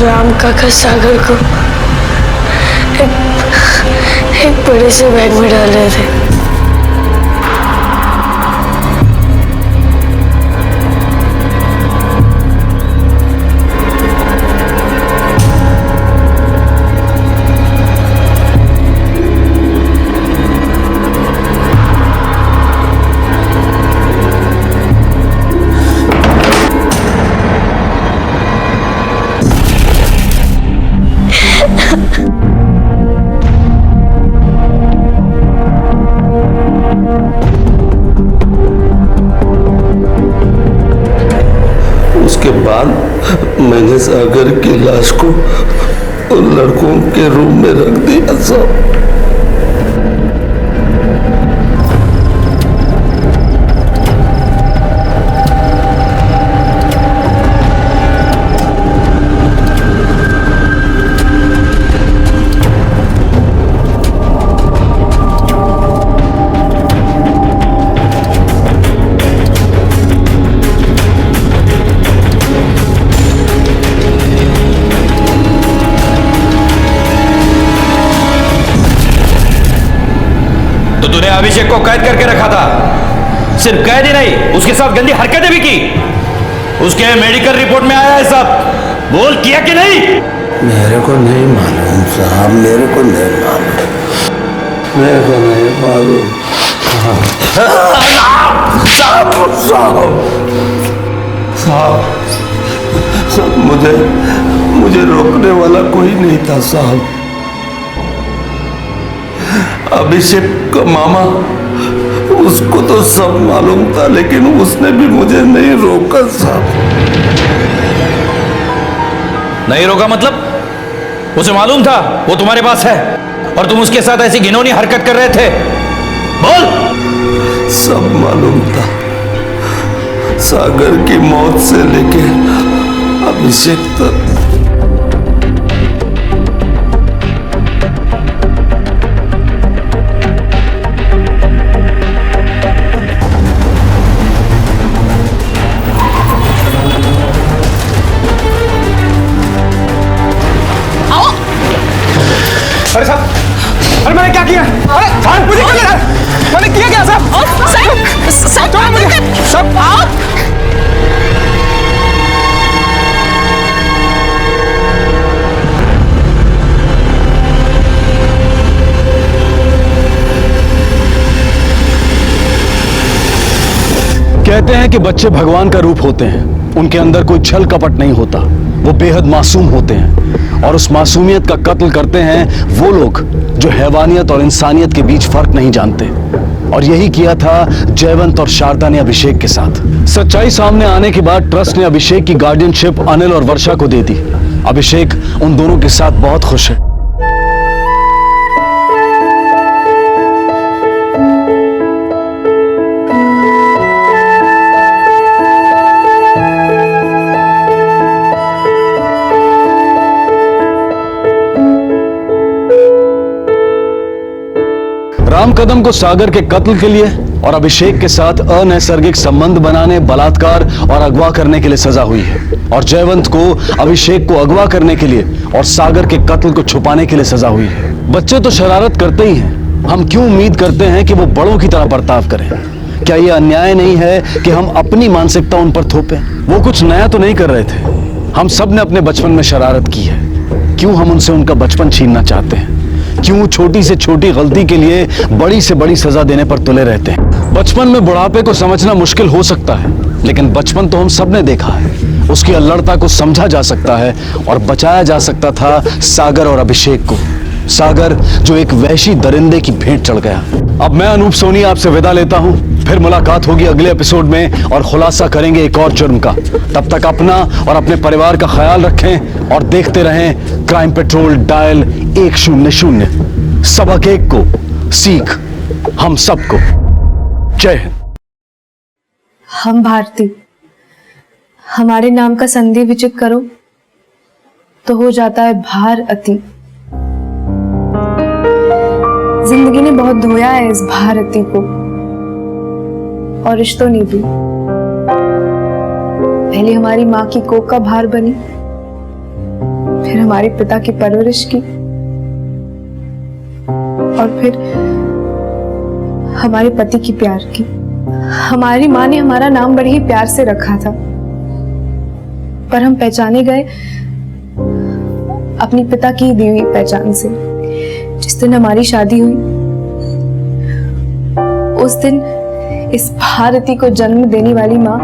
[SPEAKER 3] राम काका सागर को एक बड़े से बैग में डाल रहे थे।
[SPEAKER 12] उसके बाद मैंने सागर की लाश को उन लड़कों के रूम में रख दिया सब।
[SPEAKER 1] तो तूने अभिषेक को कैद करके रखा था। सिर्फ कैद ही नहीं, उसके साथ गंदी हरकतें भी की। उसके मेडिकल रिपोर्ट में आया है सब। बोल किया कि नहीं?
[SPEAKER 12] मेरे को नहीं मालूम साहब, मेरे को नहीं मालूम, मेरे को नहीं मालूम। साहब, मुझे रोकने वाला कोई नहीं था साहब। अभिषेक का मामा, उसको तो सब मालूम था, लेकिन उसने भी मुझे नहीं रोका साहब।
[SPEAKER 1] नहीं रोका मतलब? उसे मालूम था वो तुम्हारे पास है और तुम उसके साथ ऐसी घिनौनी हरकत कर रहे थे? बोल।
[SPEAKER 12] सब मालूम था, सागर की मौत से लेके अभिषेक तक।
[SPEAKER 4] अरे साहब, अरे मैंने क्या किया? अरे साहब, मुझे क्या लगा? मैंने किया क्या साहब?
[SPEAKER 9] साहब
[SPEAKER 4] मुझे सब आओ।
[SPEAKER 5] कहते हैं कि बच्चे भगवान का रूप होते हैं, उनके अंदर कोई छल कपट नहीं होता, वो बेहद मासूम होते हैं और उस मासूमियत का कत्ल करते हैं वो लोग जो हैवानियत और इंसानियत के बीच फर्क नहीं जानते। और यही किया था जयवंत और शारदा ने अभिषेक के साथ। सच्चाई सामने आने के बाद ट्रस्ट ने अभिषेक की गार्डियनशिप अनिल और वर्षा को दे दी। अभिषेक उन दोनों के साथ बहुत खुश है। राम कदम को सागर के कत्ल के लिए और अभिषेक के साथ अनैसर्गिक संबंध बनाने, बलात्कार और अगवा करने के लिए सजा हुई है। और जयवंत को अभिषेक को अगवा करने के लिए और सागर के कत्ल को छुपाने के लिए सजा हुई है। बच्चे तो शरारत करते ही हैं, हम क्यों उम्मीद करते हैं कि वो बड़ों की तरह बर्ताव करें? क्या यह अन्याय नहीं है कि हम अपनी मानसिकता उन पर थोपें? वो कुछ नया तो नहीं कर रहे थे, हम सब ने अपने बचपन में शरारत की है। क्यों हम उनसे उनका बचपन छीनना चाहते हैं? क्यों छोटी से छोटी गलती के लिए बड़ी से बड़ी सजा देने पर तुले रहते हैं? बचपन में बुढ़ापे को समझना मुश्किल हो सकता है, लेकिन बचपन तो हम सब ने देखा है। उसकी अल्लड़ता को समझा जा सकता है और बचाया जा सकता था सागर और अभिषेक को। सागर जो एक वहशी दरिंदे की भेंट चढ़ गया। अब मैं अनूप सोनी आपसे विदा लेता हूं, फिर मुलाकात होगी अगले एपिसोड में और खुलासा करेंगे एक और जुर्म का। तब तक अपना और अपने परिवार का ख्याल रखें और देखते रहें क्राइम पेट्रोल डायल 100। सबक एक को सीख हम सबको। जय हिंद।
[SPEAKER 6] हम भारती, हमारे नाम का संधि विचित करो तो हो जाता है भार अति। जिंदगी ने बहुत धोया है इस भारती को और रिश्तों ने भी। पहले हमारी माँ की कोख का भार बनी, फिर हमारे पिता की परवरिश की, और फिर हमारे पति की प्यार की। हमारी माँ ने हमारा नाम बड़े ही प्यार से रखा था, पर हम पहचाने गए अपनी पिता की दी हुई पहचान से। जिस दिन हमारी शादी हुई उस दिन इस भारती को जन्म देने वाली माँ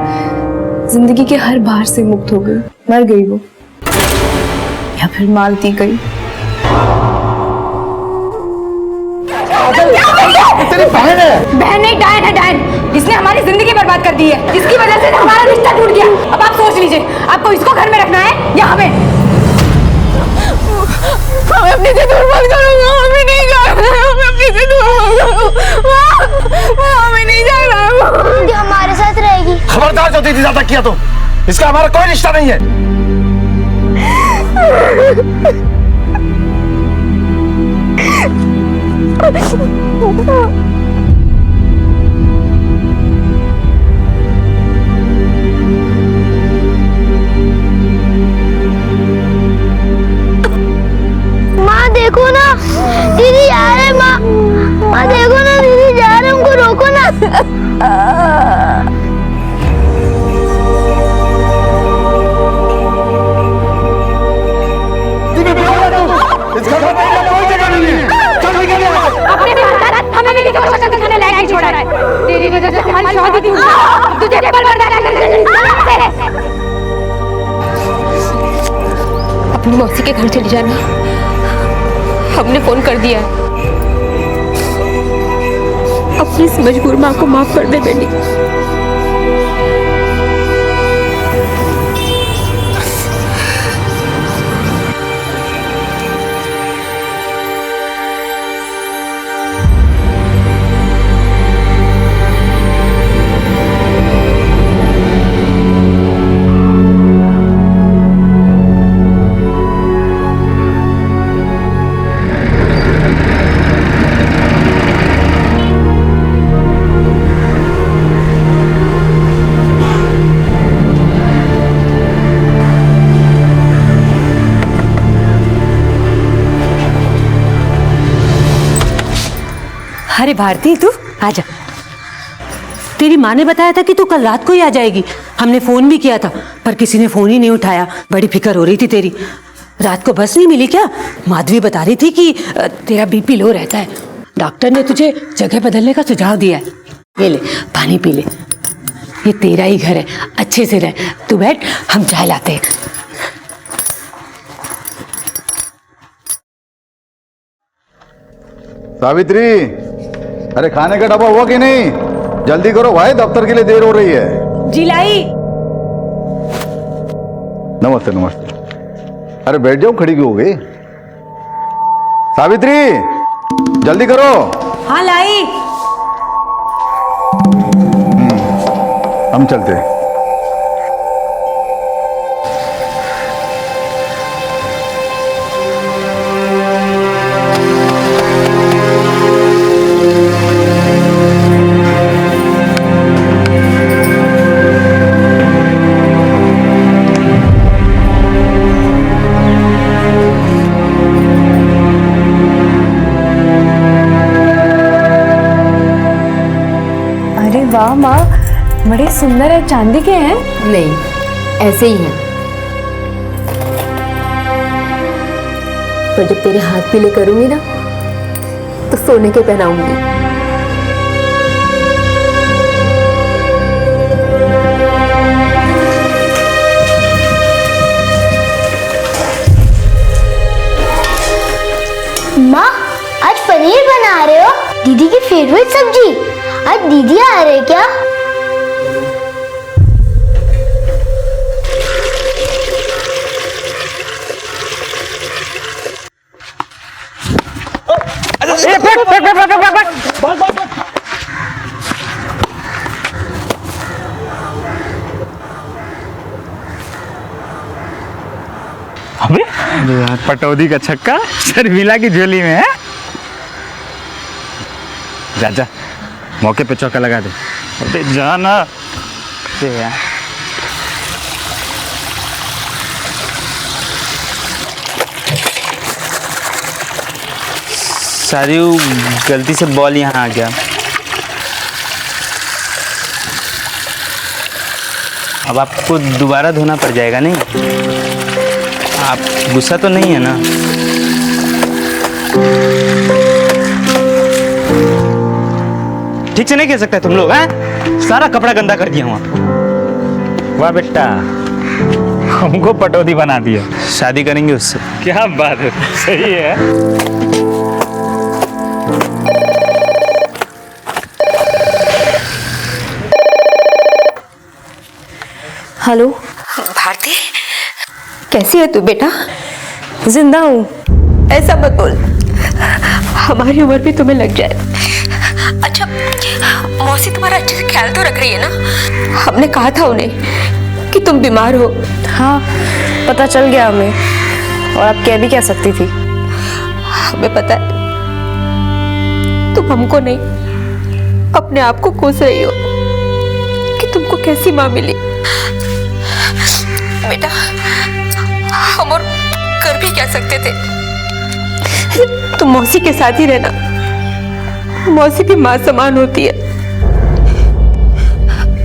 [SPEAKER 6] जिंदगी के हर भार से मुक्त हो गई। मर गई वो, या फिर मार दी गई।
[SPEAKER 3] तेरी बहन है। बहन नहीं, डायन है, डायन। इसने हमारी जिंदगी बर्बाद कर दी है। इसकी वजह से हमारा रिश्ता टूट गया। अब आप सोच लीजिए, आपको इसको घर में रखना है या हमें?
[SPEAKER 9] हमें अपने से दूर मत करो, हमें नहीं जाना है, हमें अपने से दूर मत करो, हमें नहीं जाना है।
[SPEAKER 3] जो हमारे साथ रहेगी।
[SPEAKER 12] खबरदार जो दीदी ज्यादा किया तो इसका हमारा कोई रिश्ता नहीं है।
[SPEAKER 3] माँ देखो ना, दीदी जा रहे। माँ, माँ देखो ना, दीदी जा रहे, उनको रोको ना।
[SPEAKER 12] इस घर में कोई जगह नहीं है। चल निकल यहाँ से।
[SPEAKER 3] अपने हमें भी किसी को शक्ल दिखाने लायक नहीं छोड़ा है। तेरी वजह से हमारी शादी टूट गई। तुझे अपनी मौसी के घर चली जाना। हमने फोन कर दिया है। अपनी इस मजबूर माँ को माफ कर दे बेटी।
[SPEAKER 13] अरे भारती, तू आजा। तेरी माँ ने बताया था कि तू कल रात को ही आ जाएगी। हमने फोन भी किया था पर किसी ने फोन ही नहीं उठाया। बड़ी फिक्र हो रही थी तेरी। रात को बस नहीं मिली क्या? माधवी बता रही थी कि तेरा बीपी लो रहता है। डॉक्टर ने तुझे जगह बदलने का सुझाव दिया है। ये ले, पानी पी ले। ये तेरा ही घर है, अच्छे से रह। तू बैठ, हम चाय लाते हैं।
[SPEAKER 15] सावित्री, अरे खाने का डब्बा हुआ कि नहीं? जल्दी करो भाई, दफ्तर के लिए देर हो रही है।
[SPEAKER 13] जी लाई।
[SPEAKER 15] नमस्ते नमस्ते। अरे बैठ जाओ, खड़ी क्यों हो गई? सावित्री, जल्दी करो।
[SPEAKER 13] हाँ लाई।
[SPEAKER 15] हम चलते हैं।
[SPEAKER 6] वाह माँ, बड़े सुंदर है। चांदी के हैं?
[SPEAKER 13] नहीं, ऐसे ही हैं। पर जब तेरे हाथ पीले करूंगी ना तो सोने के पहनाऊंगी।
[SPEAKER 3] रहे हो? दीदी की फेवरेट सब्जी। आज दीदी आ रहे क्या?
[SPEAKER 4] अबे यार, पटौदी का छक्का शर्मिला की झोली में है। जा जा, मौके पे चौका लगा दे। अबे जाना यार।
[SPEAKER 11] सारियो गलती से बॉल यहाँ आ गया। अब आपको दोबारा धोना पड़ जाएगा। नहीं, आप गुस्सा तो नहीं है ना? ठीक से नहीं कह सकते तुम लोग हैं? सारा कपड़ा गंदा कर दिया वहाँ।
[SPEAKER 4] वाह बेटा, हमको पटौदी बना दिया।
[SPEAKER 11] शादी करेंगे उससे।
[SPEAKER 4] क्या बात है, सही है।
[SPEAKER 6] हेलो
[SPEAKER 9] भारती, कैसी है तू बेटा?
[SPEAKER 6] जिंदा हूँ।
[SPEAKER 9] ऐसा मत बोल, हमारी उम्र भी तुम्हें लग जाए। अच्छा, मौसी तुम्हारा अच्छे से ख्याल तो रख रही है ना? हमने कहा था उन्हें कि तुम बीमार हो।
[SPEAKER 6] हाँ, पता चल गया हमें, और अब कह भी क्या सकती थी।
[SPEAKER 9] हमें पता है तुम हमको नहीं, अपने आप को कोस रही हो कि तुमको कैसी माँ मिली। बेटा, हम और कर भी क्या सकते थे? तुम मौसी के साथ ही रहना, मौसी भी माँ समान होती है।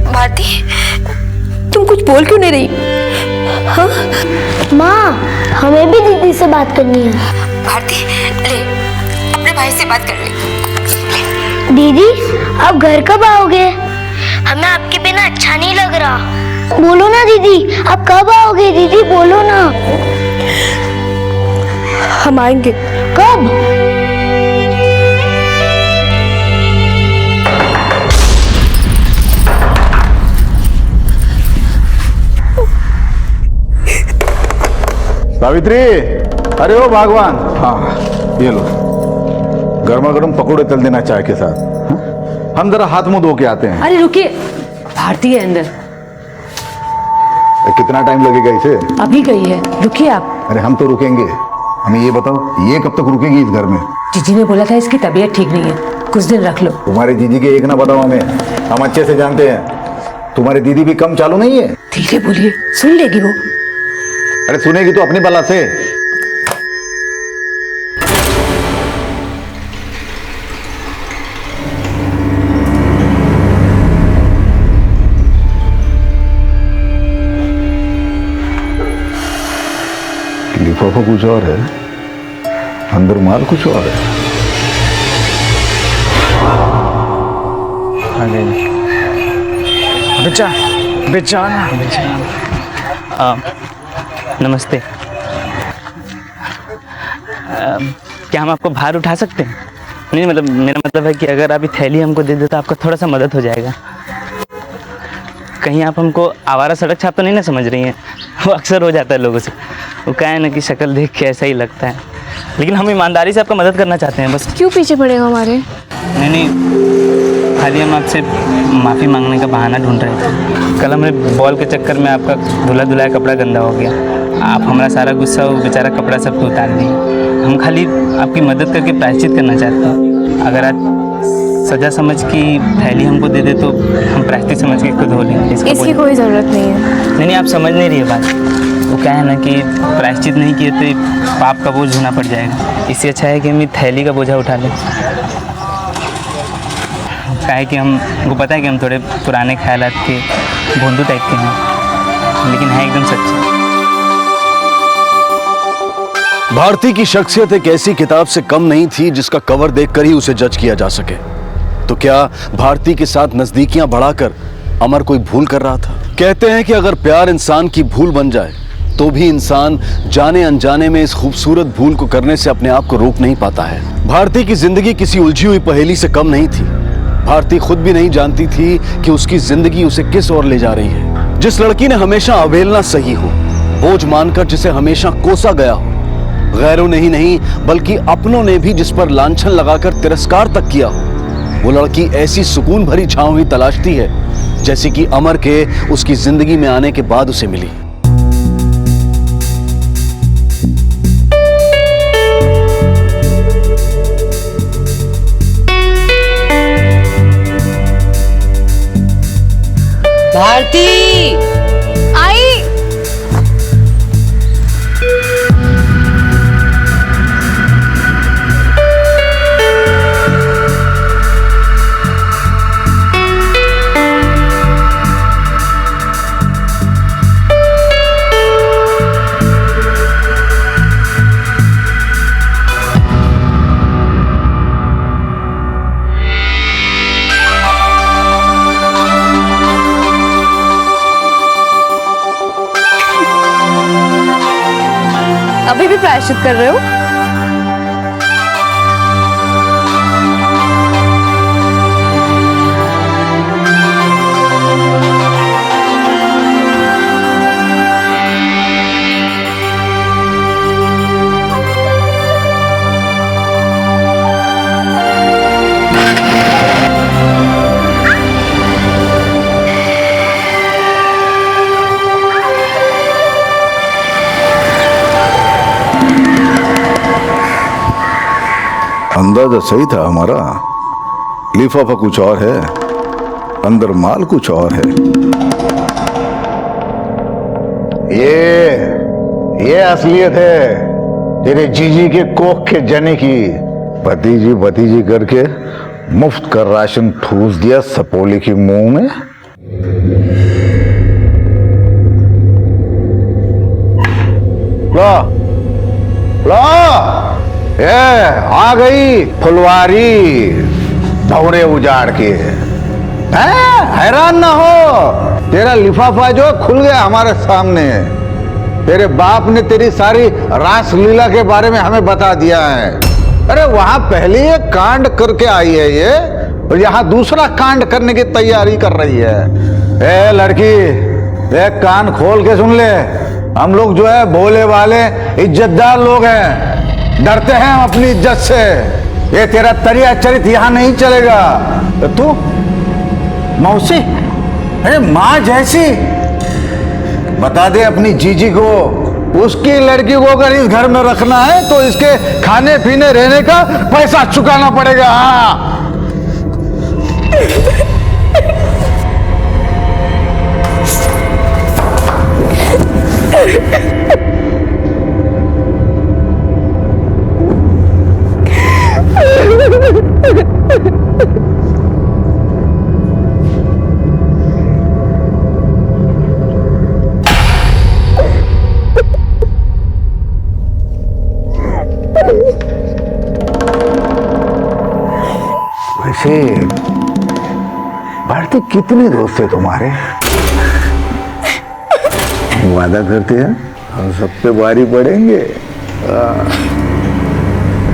[SPEAKER 9] भारती, तुम कुछ बोल क्यों नहीं रही? हाँ
[SPEAKER 3] माँ, हमें भी दीदी से बात करनी है।
[SPEAKER 9] भारती, ले अपने भाई से बात कर ले।
[SPEAKER 3] दीदी, आप घर कब आओगे? हमें आपके बिना अच्छा नहीं लग रहा। बोलो ना दीदी, आप कब आओगे? दीदी बोलो ना।
[SPEAKER 6] हम आएंगे।
[SPEAKER 3] कब?
[SPEAKER 15] सावित्री, अरे ओ भगवान, हाँ ये लो, गर्मा गर्म पकौड़े तल देना चाय के साथ। हाँ? हम जरा हाथ मुंह धो के आते हैं।
[SPEAKER 13] अरे रुकिए, भारती है अंदर।
[SPEAKER 15] कितना टाइम लगेगा इसे?
[SPEAKER 13] अभी गई है, रुकिए आप।
[SPEAKER 15] अरे हम तो रुकेंगे, हमें ये बताओ, ये कब तक रुकेगी इस घर में?
[SPEAKER 13] जीजी ने बोला था इसकी तबीयत ठीक नहीं है, कुछ दिन रख लो।
[SPEAKER 15] तुम्हारे जीजी के एक ना बताओ हमें, हम अच्छे से जानते हैं। तुम्हारी दीदी भी कम चालू नहीं है।
[SPEAKER 13] धीरे बोलिए, सुन लेगी वो।
[SPEAKER 15] अरे सुनेगी तो अपनी बला से। लिफाफा कुछ और है, अंदर माल कुछ और है।
[SPEAKER 11] बेचा बेचाना नमस्ते। क्या हम आपको भार उठा सकते हैं? नहीं, मतलब मेरा मतलब है कि अगर आप ये थैली हमको दे दे तो आपका थोड़ा सा मदद हो जाएगा। कहीं आप हमको आवारा सड़क छाप तो नहीं ना समझ रही हैं? वो अक्सर हो जाता है लोगों से। वो क्या है ना कि शक्ल देख के ऐसा ही लगता है, लेकिन हम ईमानदारी से आपका मदद करना चाहते हैं बस।
[SPEAKER 6] क्यों पीछे पड़ेगा हमारे?
[SPEAKER 11] नहीं, खाली हम आपसे माफ़ी मांगने का बहाना ढूंढ रहे थे। कल हमें बॉल के चक्कर में आपका धुला धुलाया कपड़ा गंदा हो गया। आप हमारा सारा गुस्सा वो बेचारा कपड़ा सब तो उतार दिए। हम खाली आपकी मदद करके प्रायश्चित करना चाहते हैं। अगर आप सजा समझ की थैली हमको दे दे तो हम प्रायश्चित समझ के खुद धो लेंगे।
[SPEAKER 6] इसकी कोई ज़रूरत नहीं है।
[SPEAKER 11] नहीं, आप समझ नहीं रही है बात। वो क्या है ना कि प्रायश्चित नहीं किए तो पाप का बोझ ढोना पड़ जाएगा। इससे अच्छा है कि हम थैली का बोझा उठा लें। क्या है कि हमको पता है कि हम थोड़े पुराने ख्यालात के भोंदू टाइप के हैं, लेकिन है एकदम सच्चे।
[SPEAKER 5] भारती की शख्सियत एक ऐसी किताब से कम नहीं थी जिसका कवर देखकर ही उसे जज किया जा सके। तो क्या भारती के साथ नजदीकियां बढ़ाकर अमर कोई भूल कर रहा था? कहते हैं कि अगर प्यार इंसान की भूल बन जाए तो भी इंसान जाने अनजाने में इस खूबसूरत भूल को करने से अपने आप को रोक नहीं पाता है। भारती की जिंदगी किसी उलझी हुई पहेली से कम नहीं थी। भारती खुद भी नहीं जानती थी कि उसकी जिंदगी उसे किस ओर ले जा रही है। जिस लड़की ने हमेशा अवहेलना सही हो, बोझ मानकर जिसे हमेशा कोसा गया हो, गैरों ने ही नहीं बल्कि अपनों ने भी जिस पर लांछन लगाकर तिरस्कार तक किया हो, वो लड़की ऐसी सुकून भरी छांव ही तलाशती है जैसी कि अमर के उसकी जिंदगी में आने के बाद उसे मिली।
[SPEAKER 13] भारती
[SPEAKER 3] आई।
[SPEAKER 9] अभी भी प्रायश्चित कर रहे हो?
[SPEAKER 15] अंदाजा सही था हमारा। लिफाफा कुछ और है, अंदर माल कुछ और है। ये असलियत है तेरे जीजी के कोख के जने की। भतीजी करके मुफ्त का राशन ठूस दिया सपोली की मुंह में। लो ए आ गई फुलवारी भौरे उजाड़ के। हैरान ना हो, तेरा लिफाफा जो खुल गया हमारे सामने। तेरे बाप ने तेरी सारी रास लीला के बारे में हमें बता दिया है। अरे वहां पहले ये कांड करके आई है ये, और यहाँ दूसरा कांड करने की तैयारी कर रही है। ए लड़की, एक कान खोल के सुन ले। हम लोग जो है भोले वाले इज्जतदार लोग हैं, डरते हैं हम अपनी इज्जत से। ये तेरा तरिया चरित यहां नहीं चलेगा। तो तू मौसी, अरे माँ जैसी, बता दे अपनी जीजी को, उसकी लड़की को अगर इस घर में रखना है तो इसके खाने पीने रहने का पैसा चुकाना पड़ेगा। हाँ वैसे भारती, कितने दोस्त है तुम्हारे? वादा करते हैं हम सब पे बारी पड़ेंगे।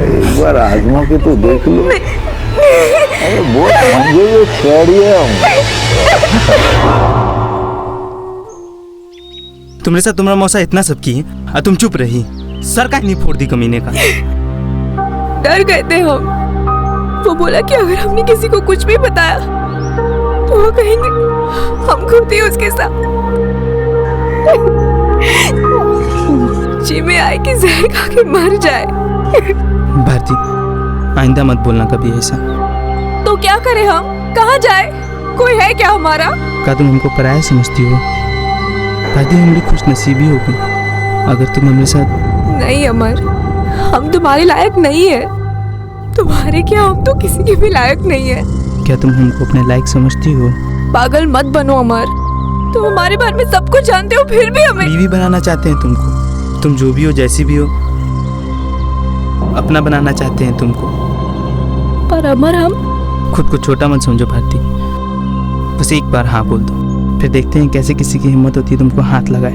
[SPEAKER 15] एक बार आजमा के तो देख लो। अरे वो समझे ये खैरी है हम।
[SPEAKER 11] तुमरे साथ तुम्हारा मौसा इतना सब की और तुम चुप रही। सर का नहीं फोड़ दी कमीने का।
[SPEAKER 9] डर गए थे हम। वो बोला कि अगर हमने किसी को कुछ भी बताया तो वो कहेंगे हम खुद ही उसके साथ जी में आए कि जहर खा के मर जाए।
[SPEAKER 11] भारती, आइंदा मत बोलना कभी ऐसा।
[SPEAKER 9] तो क्या करें हम? कहाँ जाए? कोई है क्या हमारा?
[SPEAKER 11] क्या तुम हमको पराया समझती हो? भारती, हम बड़ी खुश नसीबी होगी अगर तुम हमारे साथ।
[SPEAKER 9] नहीं अमर, हम तुम्हारे लायक नहीं है। तुम्हारे क्या, हम तो किसी के भी लायक नहीं है।
[SPEAKER 11] क्या तुम हमको अपने लायक समझती हो?
[SPEAKER 9] पागल मत बनो अमर, तुम हमारे बारे में सब कुछ जानते हो फिर भी हमें
[SPEAKER 11] बीवी बनाना चाहते हैं तुमको। तुम जो भी हो, जैसी भी हो, अपना बनाना चाहते हैं तुमको।
[SPEAKER 9] पर अमर, हम
[SPEAKER 11] खुद को छोटा मत समझो भारती। बस एक बार हाँ बोल दो, फिर देखते हैं कैसे किसी की हिम्मत होती है तुमको हाथ लगाए।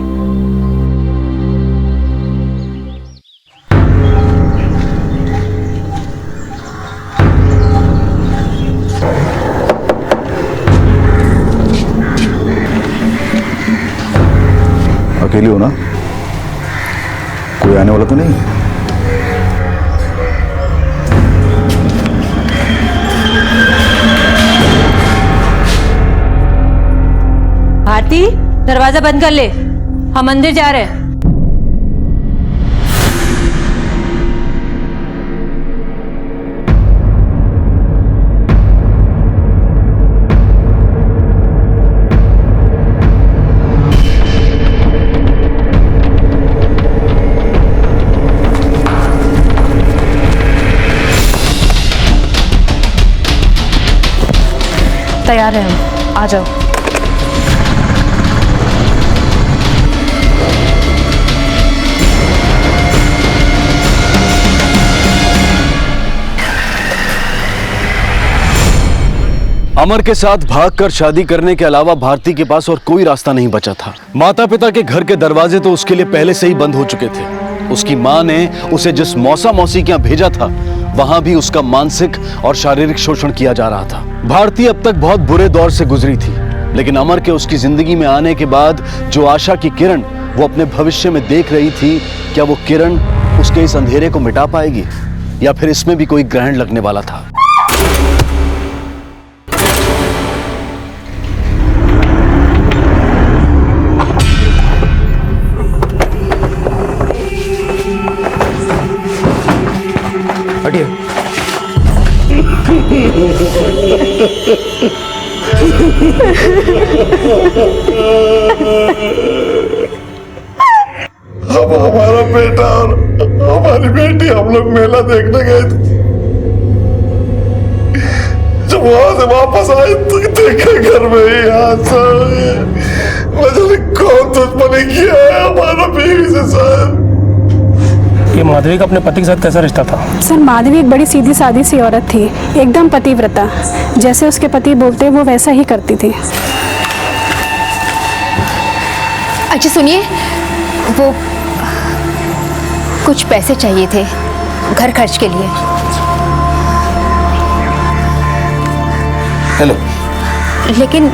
[SPEAKER 15] अकेली हो ना? कोई आने वाला तो नहीं?
[SPEAKER 13] भारती, दरवाजा बंद कर ले, हम मंदिर जा रहे हैं।
[SPEAKER 6] तैयार है हम, आ जाओ।
[SPEAKER 5] अमर के साथ भागकर शादी करने के अलावा भारती के पास और कोई रास्ता नहीं बचा था। माता पिता के घर के दरवाजे तो उसके लिए पहले से ही बंद हो चुके थे। उसकी माँ ने उसे जिस मौसा मौसी के यहाँ भेजा था, वहां भी उसका मानसिक और शारीरिक शोषण किया जा रहा था। भारती अब तक बहुत बुरे दौर से गुजरी थी, लेकिन अमर के उसकी जिंदगी में आने के बाद जो आशा की किरण वो अपने भविष्य में देख रही थी, क्या वो किरण उसके इस अंधेरे को मिटा पाएगी या फिर इसमें भी कोई ग्रहण लगने वाला था?
[SPEAKER 16] अब हमारा बेटा और हमारी बेटी हम लोग मेला देखने गए थे। जब वहां से वापस आए तो देखा घर में ही कौन दुश्मनी किया है हमारा बीवी से। सर,
[SPEAKER 4] ये माधवी का अपने पति के साथ कैसा रिश्ता था?
[SPEAKER 6] सर, माधवी एक बड़ी सीधी सादी सी औरत थी, एकदम पतिव्रता। जैसे उसके पति बोलते वो वैसा ही करती थी।
[SPEAKER 9] अच्छा सुनिए, वो कुछ पैसे चाहिए थे घर खर्च के लिए।
[SPEAKER 2] हेलो।
[SPEAKER 9] लेकिन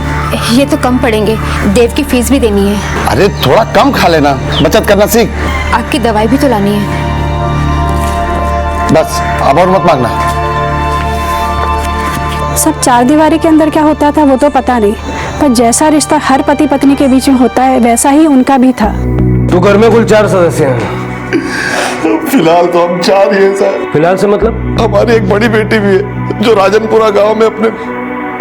[SPEAKER 9] ये तो कम पड़ेंगे, देव की फीस भी देनी है।
[SPEAKER 2] अरे थोड़ा कम खा लेना, बचत करना सीख।
[SPEAKER 9] आपकी दवाई भी तो लानी है।
[SPEAKER 2] बस अब और मत मांगना।
[SPEAKER 6] सब चार दीवारी के अंदर क्या होता था वो तो पता नहीं, पर जैसा रिश्ता हर पति पत्नी के बीच में होता है वैसा ही उनका भी था।
[SPEAKER 4] तो घर में कुल 4 सदस्य हैं।
[SPEAKER 16] फिलहाल तो हम 4 ही हैं सर।
[SPEAKER 4] फिलहाल से मतलब?
[SPEAKER 16] हमारी एक बड़ी बेटी भी है जो राजनपुरा गांव में अपने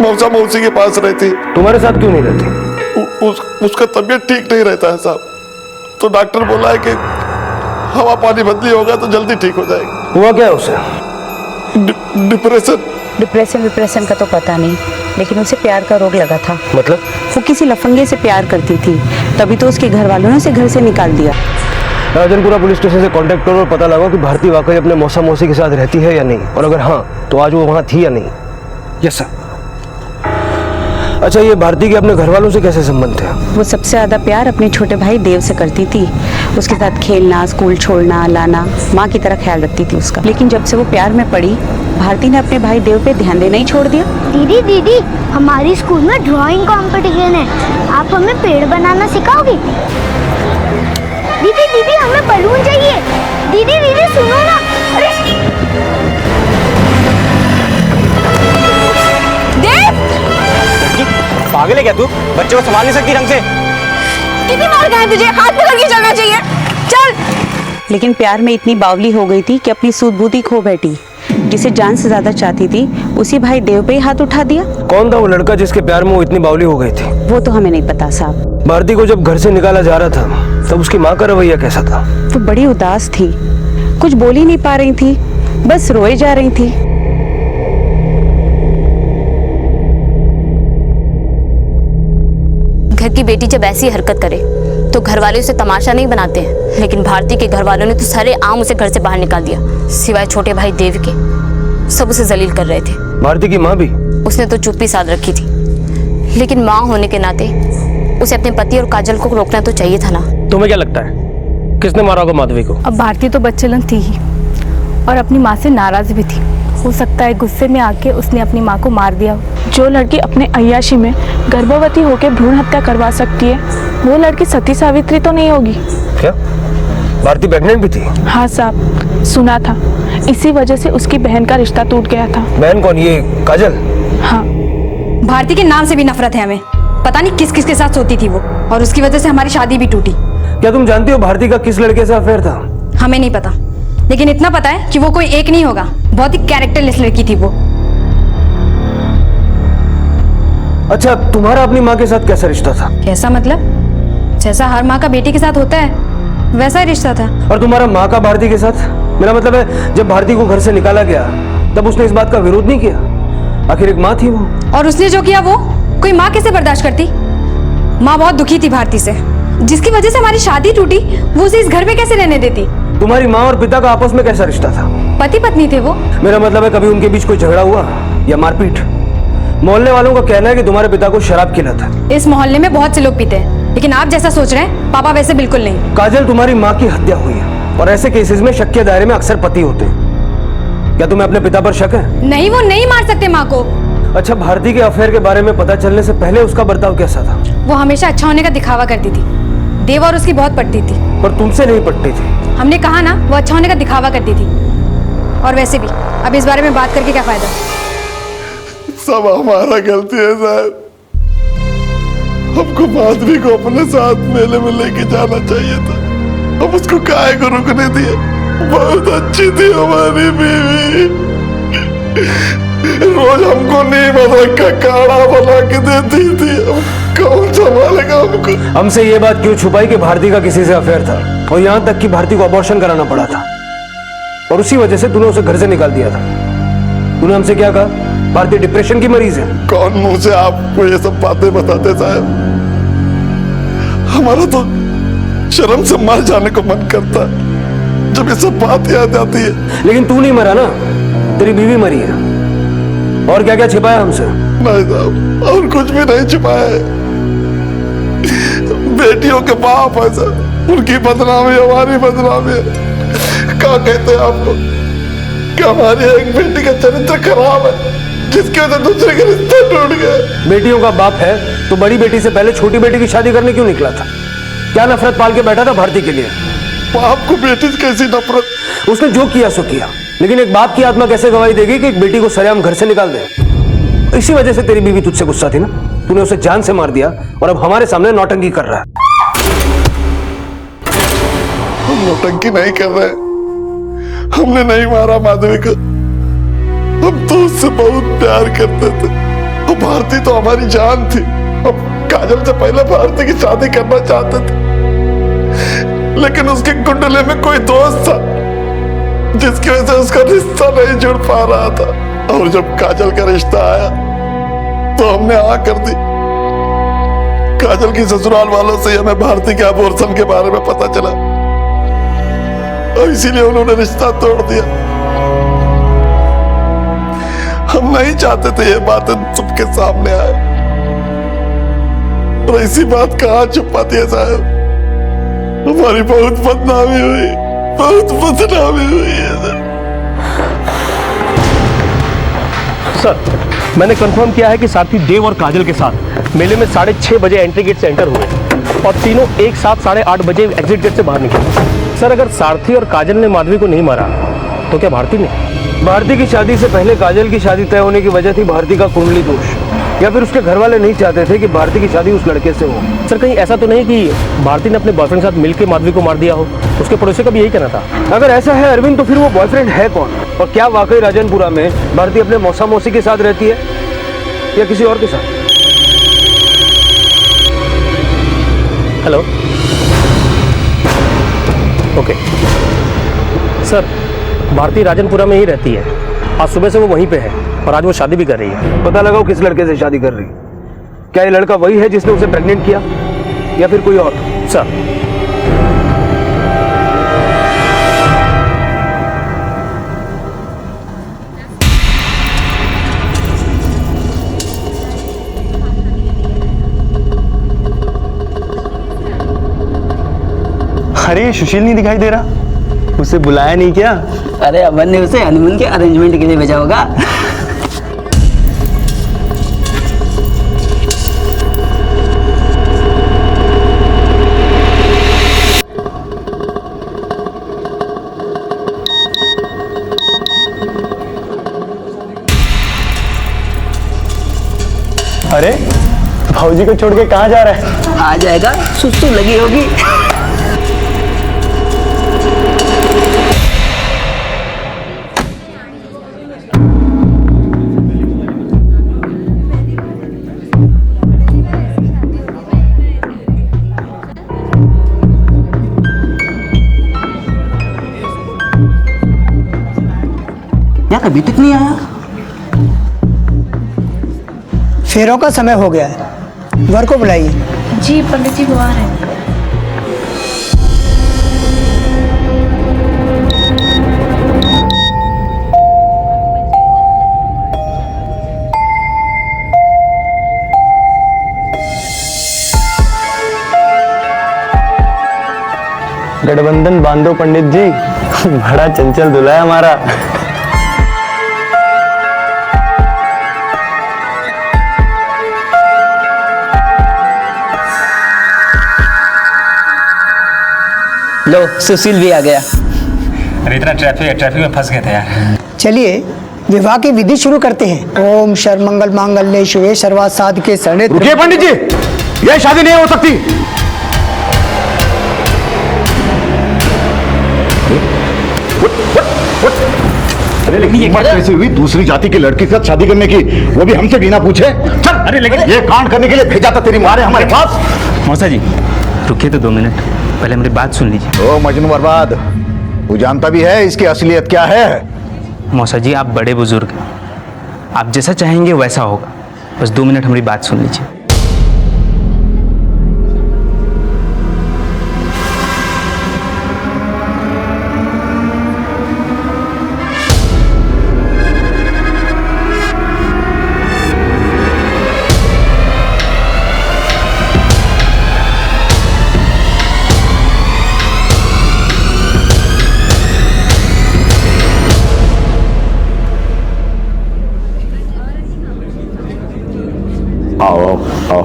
[SPEAKER 16] मौसा मौसी के पास रहती।
[SPEAKER 4] तुम्हारे साथ क्यों नहीं रहती?
[SPEAKER 16] उसका तबीयत ठीक नहीं रहता है साहब, तो डॉक्टर बोला है कि हवा पानी बदली होगा तो जल्दी ठीक हो जाएगी।
[SPEAKER 4] हुआ क्या है उसे?
[SPEAKER 17] डिप्रेशन का तो पता नहीं, लेकिन उसे प्यार का रोग लगा था।
[SPEAKER 4] मतलब?
[SPEAKER 17] वो किसी लफंगे से प्यार करती थी, तभी तो उसके घर वालों ने उसे घर से निकाल दिया।
[SPEAKER 4] राजनपुरा पुलिस स्टेशन से कांटेक्ट करो और पता लगाओ कि भारती वाकई अपने मौसा मौसी के साथ रहती है या नहीं, और अगर हाँ तो आज वो वहाँ थी या नहीं। Yes sir. अच्छा, ये भारती के अपने घर वालों से कैसे संबंध थे?
[SPEAKER 17] वो सबसे ज्यादा प्यार अपने छोटे भाई देव से करती थी। उसके साथ खेलना, स्कूल छोड़ना, लाना, माँ की तरह ख्याल रखती थी उसका। लेकिन जब से वो प्यार में पड़ी, भारती ने अपने भाई देव पे ध्यान देना ही छोड़ दिया।
[SPEAKER 3] दीदी, हमारी स्कूल में ड्राइंग कंपटीशन है, आप हमें पेड़ बनाना सिखाओगी? दीदी हमें बलून चाहिए। दीदी सुनो ना। अरे
[SPEAKER 4] पागल है क्या तू? बच्चे को संभाल नहीं सकती ढंग से?
[SPEAKER 17] कितनी मार गए तुझे? हाथ में लगी चलना चाहिए। चल। लेकिन प्यार में इतनी बावली हो गई थी कि अपनी सूझबूझ खो बैठी। जिसे जान से ज्यादा चाहती थी, उसी भाई देव पे ही हाथ उठा दिया।
[SPEAKER 4] कौन था वो लड़का जिसके प्यार में वो इतनी बावली हो गई थी?
[SPEAKER 17] वो तो हमें नहीं पता साहब।
[SPEAKER 4] भारती को जब घर से निकाला जा रहा था तब उसकी माँ का रवैया कैसा था?
[SPEAKER 17] वो बड़ी उदास थी, कुछ बोल ही नहीं पा रही थी, बस रोए जा रही थी।
[SPEAKER 9] घर की बेटी जब ऐसी हरकत करे तो घर वाले उसे तमाशा नहीं बनाते हैं, लेकिन भारती के घर वालों ने तो सारे आम उसे घर से बाहर निकाल दिया, सिवाय छोटे भाई देव के। सब उसे जलील कर रहे थे।
[SPEAKER 4] भारती की माँ भी?
[SPEAKER 9] उसने तो चुप्पी साध रखी थी, लेकिन माँ होने के नाते उसे अपने पति और काजल को रोकना तो चाहिए था ना।
[SPEAKER 4] तुम्हें क्या लगता है किसने मारा होगा माधवी को?
[SPEAKER 6] अब भारती तो बच्चेलन थी ही और अपनी माँ से नाराज भी थी। हो सकता है गुस्से में आके उसने अपनी माँ को मार दिया।
[SPEAKER 18] जो लड़की अपने अय्याशी में गर्भवती होकर भ्रूण हत्या करवा सकती है, वो लड़की सती सावित्री तो नहीं होगी?
[SPEAKER 4] क्या भारती प्रेग्नेंट भी थी?
[SPEAKER 18] हाँ साहब, सुना था। इसी वजह से उसकी बहन का रिश्ता टूट गया था।
[SPEAKER 4] बहन कौन, ये काजल?
[SPEAKER 18] हाँ।
[SPEAKER 3] भारती के नाम से भी नफरत है हमें। पता नहीं किस किस के साथ सोती थी वो, और उसकी वजह से हमारी शादी भी टूटी।
[SPEAKER 4] क्या तुम जानती हो भारती का किस लड़के से अफेयर था?
[SPEAKER 3] हमें नहीं पता, लेकिन इतना पता है कि वो कोई एक नहीं होगा। बहुत ही कैरेक्टरलेस लड़की थी वो।
[SPEAKER 4] अच्छा, तुम्हारा अपनी माँ के साथ कैसा रिश्ता था?
[SPEAKER 3] कैसा मतलब? जैसा हर माँ का बेटी के साथ होता है वैसा ही रिश्ता था।
[SPEAKER 4] और तुम्हारा माँ का भारती के साथ? मेरा मतलब है, जब भारती को घर से निकाला गया तब उसने इस बात का विरोध नहीं किया? आखिर एक माँ थी वो।
[SPEAKER 3] और उसने जो किया वो कोई माँ कैसे बर्दाश्त करती? माँ बहुत दुखी थी भारती से, जिसकी वजह से हमारी शादी टूटी। वो उसे इस घर में कैसे रहने देती?
[SPEAKER 4] तुम्हारी माँ और पिता का आपस में कैसा रिश्ता था?
[SPEAKER 3] पति पत्नी थे वो।
[SPEAKER 4] मेरा मतलब है, कभी उनके बीच कोई झगड़ा हुआ या मारपीट? मोहल्ले वालों का कहना है कि तुम्हारे पिता को शराब की लत है।
[SPEAKER 3] इस मोहल्ले में बहुत से लोग पीते हैं, लेकिन आप जैसा सोच रहे हैं पापा वैसे बिल्कुल नहीं।
[SPEAKER 4] काजल, तुम्हारी माँ की हत्या हुई है और ऐसे केसेस में शक के दायरे में अक्सर पति होते हैं। क्या तुम्हें अपने पिता पर शक है?
[SPEAKER 3] नहीं, वो नहीं मार सकते माँ को।
[SPEAKER 4] अच्छा, भारती के अफेयर के बारे में पता चलने से पहले उसका बर्ताव कैसा था?
[SPEAKER 3] वो हमेशा अच्छा होने का दिखावा करती थी। देव और उसकी बहुत पटती थी।
[SPEAKER 4] पर तुमसे नहीं पटती थी।
[SPEAKER 3] हमने कहा ना, वो अच्छा होने का दिखावा करती थी। और वैसे भी अब इस बारे में बात करके क्या फायदा?
[SPEAKER 16] सब हमारा गलती है साहब। हमको माधवी को अपने साथ मेले में लेके जाना चाहिए था। हम उसको काहे को रुकने दिए? बहुत अच्छी थी हमारी बीवी। रोज हमको नीम अदरक का काढ़ा बना के देती थी। कौन संभालेगा हमको?
[SPEAKER 4] हमसे ये बात क्यों छुपाई कि भारती का किसी से अफेयर था, और यहाँ तक कि भारती को अबॉर्शन कराना पड़ा था, और उसी वजह से तूने उसे घर से निकाल दिया था। तूने हमसे क्या कहा? भारती डिप्रेशन की मरीज है।
[SPEAKER 16] कौन मुंह से आपको ये सब बातें बताते साहब? हमारा तो शर्म से मर जाने को मन करता है जब ये सब बात याद आती है।
[SPEAKER 4] लेकिन तू नहीं मरा ना, तेरी बीवी मरी है। और क्या क्या छिपाया हमसे?
[SPEAKER 16] नहीं साहब, और कुछ भी नहीं छिपाया है। बेटियों के बाप है सर, उनकी बदनामी हमारी बदनामी है। क्या कहते हैं आपको कि हमारी एक बेटी का चरित्र खराब है, जिसकी वजह से दूसरे के रिश्ते टूट गए।
[SPEAKER 4] बेटियों का बाप है तो बड़ी बेटी से पहले छोटी बेटी की शादी करने क्यों निकला था? क्या नफरत पाल के बैठा था भारती के लिए?
[SPEAKER 16] बाप को बेटी से कैसी नफरत?
[SPEAKER 4] उसने जो किया सो किया, लेकिन एक बाप की आत्मा कैसे गवाही देगी कि एक बेटी को सरेआम घर से निकाल दे? इसी वजह से तेरी बीवी तुझसे गुस्सा थी ना। तूने उसे जान से मार दिया और अब हमारे सामने नौटंकी कर रहा है।
[SPEAKER 16] हम नौटंकी नहीं कर रहे, हमने नहीं मारा माधवी को। हम तो उससे बहुत प्यार करते थे। वो भारती तो हमारी जान थी। हम काजल से पहले भारती की शादी करना चाहते थे, लेकिन उसके कुंडले में कोई दोस्त था जिसकी वजह से उसका रिश्ता नहीं जुड़ पा रहा था। और जब काजल का रिश्ता आया तो हमने हाँ कर दी। काजल की ससुराल वालों से हमें भारती के अबॉर्शन के बारे में पता चला, और इसीलिए उन्होंने रिश्ता तोड़ दिया। हम नहीं चाहते थे ये बातें सबके सामने आए, और ऐसी बात कहाँ छुपा दिया साहब? हमारी बहुत बदनामी हुई, बहुत बदनामी हुई है
[SPEAKER 19] सर। मैंने कंफर्म किया है कि साथी देव और काजल के साथ मेले में 6:30 बजे एंट्री गेट से एंटर हुए और तीनों एक साथ 8:30 बजे एग्जिट गेट से बाहर निकले। सर, अगर सारथी और काजल ने माधवी को नहीं मारा तो क्या भारती ने?
[SPEAKER 4] भारती की शादी से पहले काजल की शादी तय होने की वजह थी भारती का कुंडली दोष, या फिर उसके घर वाले नहीं चाहते थे कि भारती की शादी उस लड़के से हो।
[SPEAKER 19] सर, कहीं ऐसा तो नहीं कि भारती ने अपने बॉयफ्रेंड के साथ मिलकर माधवी को मार दिया हो? उसके पड़ोसी का भी यही कहना था।
[SPEAKER 4] अगर ऐसा है अरविंद, तो फिर वो बॉयफ्रेंड है कौन? और क्या वाकई राजनपुरा में भारती अपने मौसा मौसी के साथ रहती है या किसी और के साथ?
[SPEAKER 19] Hello, okay sir, Bharti Rajanpura में ही रहती है। आज सुबह से वो वहीं पे है और आज वो शादी भी कर रही है।
[SPEAKER 4] पता लगाओ किस लड़के से शादी कर रही। क्या ये लड़का वही है जिसने उसे प्रेग्नेंट किया या फिर कोई और?
[SPEAKER 19] सर,
[SPEAKER 11] अरे सुशील नहीं दिखाई दे रहा, उसे बुलाया नहीं क्या?
[SPEAKER 20] अरे अमन ने उसे हनीमून के अरेंजमेंट के लिए भेजा होगा।
[SPEAKER 4] अरे भाऊजी को छोड़ के कहाँ जा रहा है?
[SPEAKER 20] आ जाएगा, सुस्तू लगी होगी। यार अभी तक नहीं आया।
[SPEAKER 10] फेरों का समय हो गया है, वर को बुलाइए।
[SPEAKER 3] जी पंडित जी वो आ रहे हैं।
[SPEAKER 4] गठबंधन बांधो पंडित जी, बड़ा चंचल दूल्हा है हमारा।
[SPEAKER 20] लो सुशील भी आ गया।
[SPEAKER 11] अरे इतना ट्रैफिक में फंस गए थे यार।
[SPEAKER 10] चलिए विवाह की विधि शुरू करते हैं। ओम सर्वमंगल मांगल्ये शिवे सर्वार्थ साधके शरणे।
[SPEAKER 2] रुकिए पंडित जी, यह शादी नहीं हो सकती। अरे लेकिन ये बात कैसे हुई दूसरी जाति की लड़की के साथ शादी करने की, वो भी हमसे बिना पूछे? चल। अरे लेकिन ये कांड करने के लिए भेजा था तेरी माँ ने हमारे पास।
[SPEAKER 11] मौसा जी रुकिए तो 2 मिनट, पहले मेरी बात सुन लीजिए।
[SPEAKER 15] ओ मजनू बर्बाद, वो जानता भी है इसकी असलियत क्या है।
[SPEAKER 11] मौसा जी आप बड़े बुजुर्ग हैं, आप जैसा चाहेंगे वैसा होगा, बस 2 मिनट हमारी बात सुन लीजिए।
[SPEAKER 15] आओ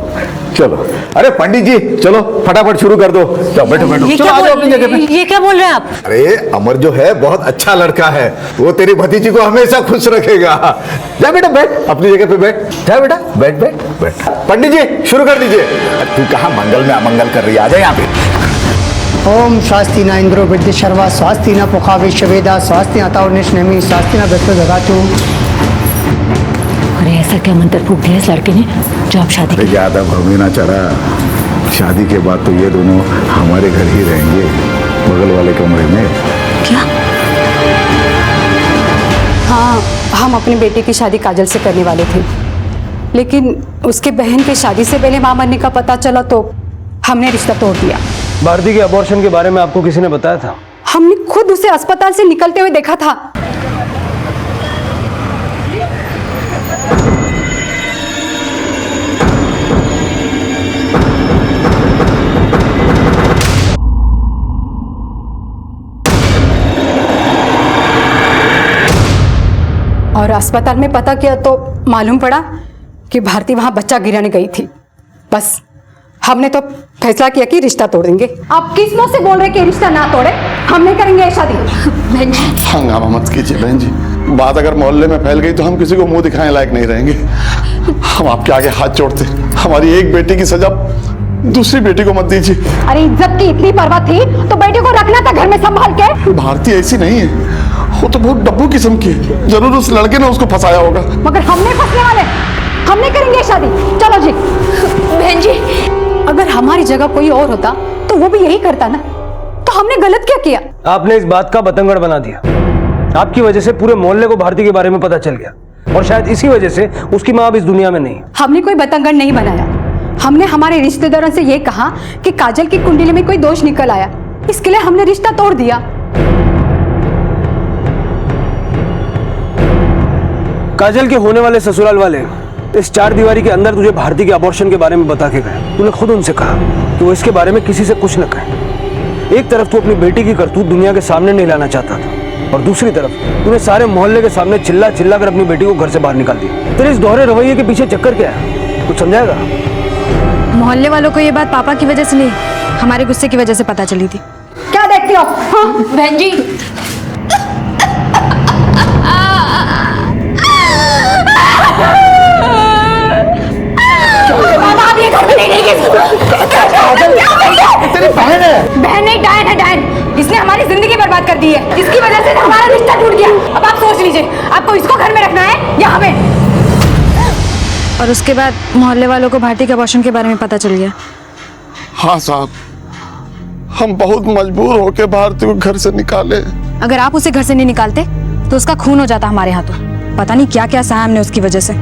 [SPEAKER 15] चलो। अरे पंडित जी चलो फटाफट शुरू कर दो। चलो बैठो बैठो, चलो आ जाओ अपनी जगह पे।
[SPEAKER 13] ये क्या बोल रहे हैं आप?
[SPEAKER 15] अरे अमर जो है बहुत अच्छा लड़का है, वो तेरी भतीजी को हमेशा खुश रखेगा। जा बेटा बैठ, अपनी जगह पे बैठ। जा बेटा बैठ बैठ बैठ। पंडित जी शुरू कर दीजिए। तू कहाँ मंगल में अमंगल कर रही है, आ जा यहाँ पे।
[SPEAKER 10] ओम स्वास्ति न इंद्रो विद्य शर्वा स्वास्ति न पुखा विश्ववेदा स्वास्ति अताव निष्नेमी स्वास्ति न विश्व जगातु।
[SPEAKER 13] अरे ऐसा क्या मंत्र फूक दिया इस लड़के ने जो आप शादी
[SPEAKER 15] अरे ज्यादा भूमि ना चढ़ा, शादी के बाद तो ये दोनों हमारे घर ही रहेंगे, बगल वाले कमरे में।
[SPEAKER 6] क्या? हाँ हम अपनी बेटी की शादी काजल से करने वाले थे, लेकिन उसके बहन की शादी से पहले मां मरने का पता चला तो हमने रिश्ता तोड़ दिया।
[SPEAKER 19] भारती के अबॉर्शन के बारे में आपको किसी ने बताया था?
[SPEAKER 6] हमने खुद उसे अस्पताल से निकलते हुए देखा था। और अस्पताल में पता किया तो मालूम पड़ा कि भारती वहां बच्चा गिराने गई थी। बस हमने तो फैसला किया कि रिश्ता तोड़ देंगे। आप किस मुंह से बोल रहे कि रिश्ता ना तोड़े? हम नहीं करेंगे ये शादी। बहन जी
[SPEAKER 16] हंगामा मत कीजिए बहन जी, बात अगर मोहल्ले में फैल गई तो हम किसी को मुंह दिखाने लायक नहीं रहेंगे। हम आपके आगे हाथ जोड़ते, हमारी एक बेटी की सजा दूसरी बेटी को मत दीजिए।
[SPEAKER 6] अरे इज्जत की इतनी परवाह थी तो बेटी को रखना था घर में संभाल के।
[SPEAKER 16] भारती ऐसी नहीं है, वो तो बहुत डब्बू किस्म की है, जरूर उस लड़के ने उसको फंसाया होगा।
[SPEAKER 6] मगर हम नहीं फंसने वाले, हम नहीं करेंगे शादी। चलो जी। बहन जी अगर हमारी जगह कोई और होता तो वो भी यही करता ना, तो हमने गलत क्या किया?
[SPEAKER 19] आपने इस बात का बतंगड़ बना दिया। आपकी वजह से पूरे मोहल्ले को भारती के बारे में पता चल गया, और शायद इसी वजह से उसकी माँ अब इस दुनिया में नहीं।
[SPEAKER 6] हमने कोई बतंगड़ नहीं बनाया, हमने हमारे रिश्तेदारों से ये कहा कि काजल की कुंडली में कोई दोष निकल आया, इसके लिए हमने रिश्ता तोड़ दिया।
[SPEAKER 19] काजल के होने वाले ससुराल वाले इस 4 दीवारी के अंदर तुझे भारती के अबॉर्शन के बारे में बता के गए। तूने खुद उनसे कहा कि वो इसके बारे में किसी से कुछ न कहे। एक तरफ तू अपनी बेटी की करतूत दुनिया के सामने नहीं लाना चाहता था, और दूसरी तरफ तूने सारे मोहल्ले के सामने चिल्ला चिल्ला कर अपनी बेटी को घर से बाहर निकाल दिया। तेरे इस दोहरे रवैये के पीछे चक्कर क्या है, कुछ समझाएगा?
[SPEAKER 3] मोहल्ले वालों को ये बात पापा की वजह से नहीं, हमारे गुस्से की वजह से पता चली थी।
[SPEAKER 6] क्या देखती हो? हाँ?
[SPEAKER 3] बहन जी नहीं नहीं
[SPEAKER 15] तेरी बहन है।
[SPEAKER 3] बहन नहीं, डायन है डायन। इसने हमारी जिंदगी बर्बाद कर दी है। इसकी वजह से हमारा रिश्ता टूट गया। अब आप सोच लीजिए, आपको इसको घर में रखना है या हमें।
[SPEAKER 21] और उसके बाद मोहल्ले वालों को भारती के अबॉर्शन के बारे में पता चल गया।
[SPEAKER 16] हाँ साहब, हम बहुत मजबूर होकर भारती को घर से निकाले।
[SPEAKER 21] अगर आप उसे घर से नहीं निकालते तो उसका खून हो जाता हमारे हाथों। पता नहीं क्या क्या सहा हमने उसकी वजह से।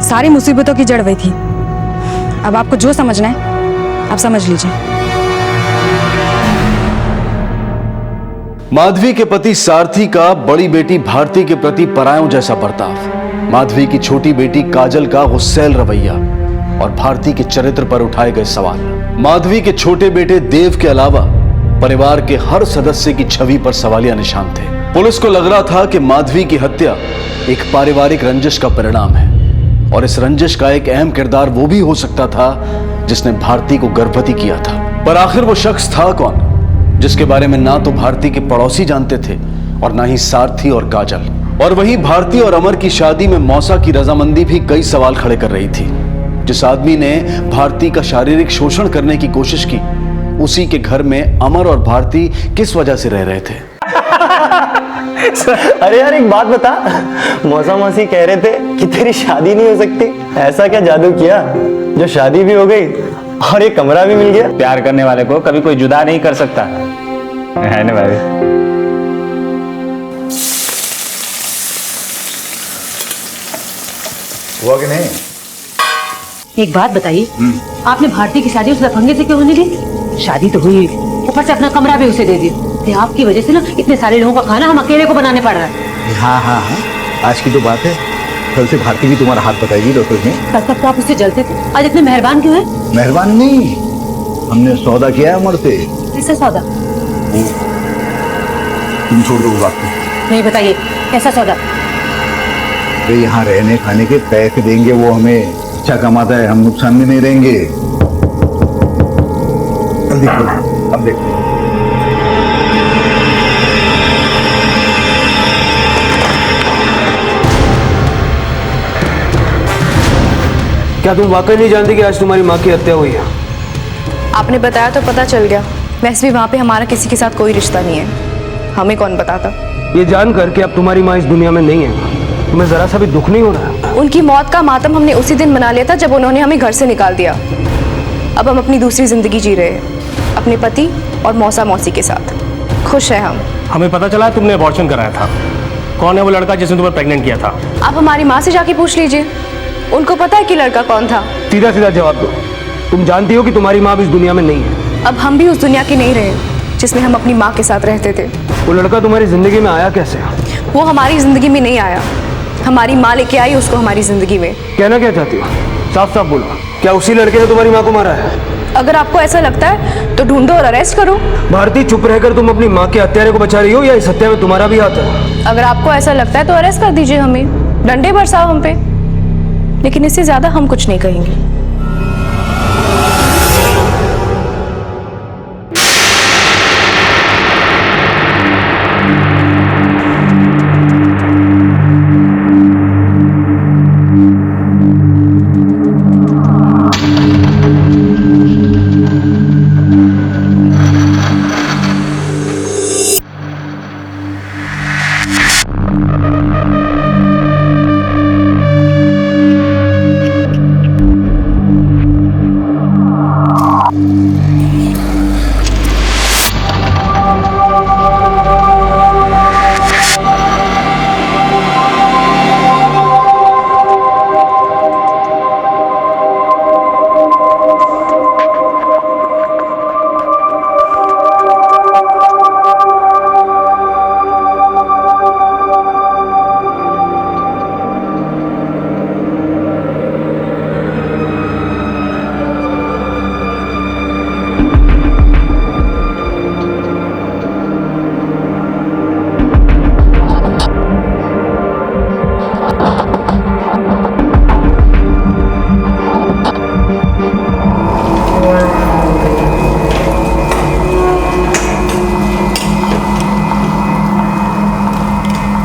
[SPEAKER 21] सारी मुसीबतों की जड़ वही थी। अब आपको जो समझना है आप समझ लीजिए।
[SPEAKER 5] माधवी के पति सारथी का बड़ी बेटी भारती के प्रति परायों जैसा बर्ताव, माधवी की छोटी बेटी काजल का गुस्सैल रवैया और भारती के चरित्र पर उठाए गए सवाल। माधवी के छोटे बेटे देव के अलावा परिवार के हर सदस्य की छवि पर सवालिया निशान थे। पुलिस को लग रहा था कि माधवी की हत्या एक पारिवारिक रंजिश का परिणाम है और इस रंजिश का एक अहम किरदार वो भी हो सकता था जिसने भारती को गर्भवती किया था। पर आखिर वो शख्स था कौन, जिसके बारे में ना तो भारती के पड़ोसी जानते थे और ना ही सारथी और काजल। और वहीं भारती और अमर की शादी में मौसा की रजामंदी भी कई सवाल खड़े कर रही थी। जिस आदमी ने भारती का शारीरिक शोषण करने की कोशिश की, उसी के घर में अमर और भारती किस वजह से रह रहे थे।
[SPEAKER 4] अरे यार एक बात बता, मौसा मौसी कह रहे थे कि तेरी शादी नहीं हो सकती। ऐसा क्या जादू किया जो शादी भी हो गई और ये कमरा भी मिल गया?
[SPEAKER 11] प्यार करने वाले को कभी कोई जुदा नहीं कर सकता है ना भाई।
[SPEAKER 15] हुआ कि नहीं?
[SPEAKER 13] एक बात बताइए, आपने भारती की शादी उस लफंगे से क्यों होने दी? शादी तो हुई, ऊपर से अपना कमरा भी उसे दे दिया। आपकी वजह से ना इतने सारे लोगों का खाना हम अकेले को बनाने पड़ रहा है।
[SPEAKER 15] हाँ हाँ हाँ, आज की तो बात है, कल से भारती भी तुम्हारा हाथ बताएगी डॉक्टर ने।
[SPEAKER 13] कल तक तो आप उससे जलते थे, आज इतने मेहरबान क्यों है?
[SPEAKER 15] मेहरबान नहीं, हमने सौदा किया है अमर से।
[SPEAKER 13] कैसा सौदा?
[SPEAKER 15] तुम छोड़ दो बात को।
[SPEAKER 13] नहीं बताइए, कैसा सौदा?
[SPEAKER 15] वे यहाँ रहने खाने के पैसे देंगे, वो हमें अच्छा कमाता है, हम नुकसान में नहीं रहेंगे। जल्दी खोलो, अब देखो।
[SPEAKER 22] क्या तुम वाकई नहीं जानती कि आज तुम्हारी माँ की हत्या हुई है?
[SPEAKER 18] आपने बताया तो पता चल गया। वैसे भी वहाँ पे हमारा किसी के साथ कोई रिश्ता नहीं है, हमें कौन बताता।
[SPEAKER 22] ये जानकर कि अब तुम्हारी माँ इस दुनिया में नहीं है, तुम्हें जरा सा भी दुख नहीं हो रहा?
[SPEAKER 18] उनकी मौत का मातम हमने उसी दिन मना लिया था जब उन्होंने हमें घर से निकाल दिया। अब हम अपनी दूसरी जिंदगी जी रहे हैं, अपने पति और मौसा मौसी के साथ। खुश है हम।
[SPEAKER 19] हमें पता चला तुमने अबॉर्शन कराया था। कौन है वो लड़का जिसने तुम्हें प्रेग्नेंट किया था?
[SPEAKER 18] आप हमारी माँ से जाके पूछ लीजिए, उनको पता है कि लड़का कौन था।
[SPEAKER 22] सीधा सीधा जवाब दो, तुम जानती हो कि तुम्हारी माँ भी इस दुनिया में नहीं है।
[SPEAKER 18] अब हम भी उस दुनिया के नहीं रहे जिसमें हम अपनी माँ के साथ रहते थे।
[SPEAKER 22] वो लड़का तुम्हारी जिंदगी में आया कैसे?
[SPEAKER 18] वो हमारी जिंदगी में नहीं आया, हमारी माँ लेके आई उसको हमारी जिंदगी में।
[SPEAKER 22] कहना क्या चाहती हो? साफ साफ बोलो, क्या उसी लड़के ने तुम्हारी माँ को मारा है?
[SPEAKER 18] अगर आपको ऐसा लगता है तो ढूंढो और अरेस्ट करो।
[SPEAKER 22] भारती, चुप रहकर तुम अपनी माँ के हत्यारे को बचा रही हो या इस हत्या में तुम्हारा भी हाथ है?
[SPEAKER 18] अगर आपको ऐसा लगता है तो अरेस्ट कर दीजिए हमें, डंडे बरसाओ हम पे, लेकिन इससे ज्यादा हम कुछ नहीं कहेंगे।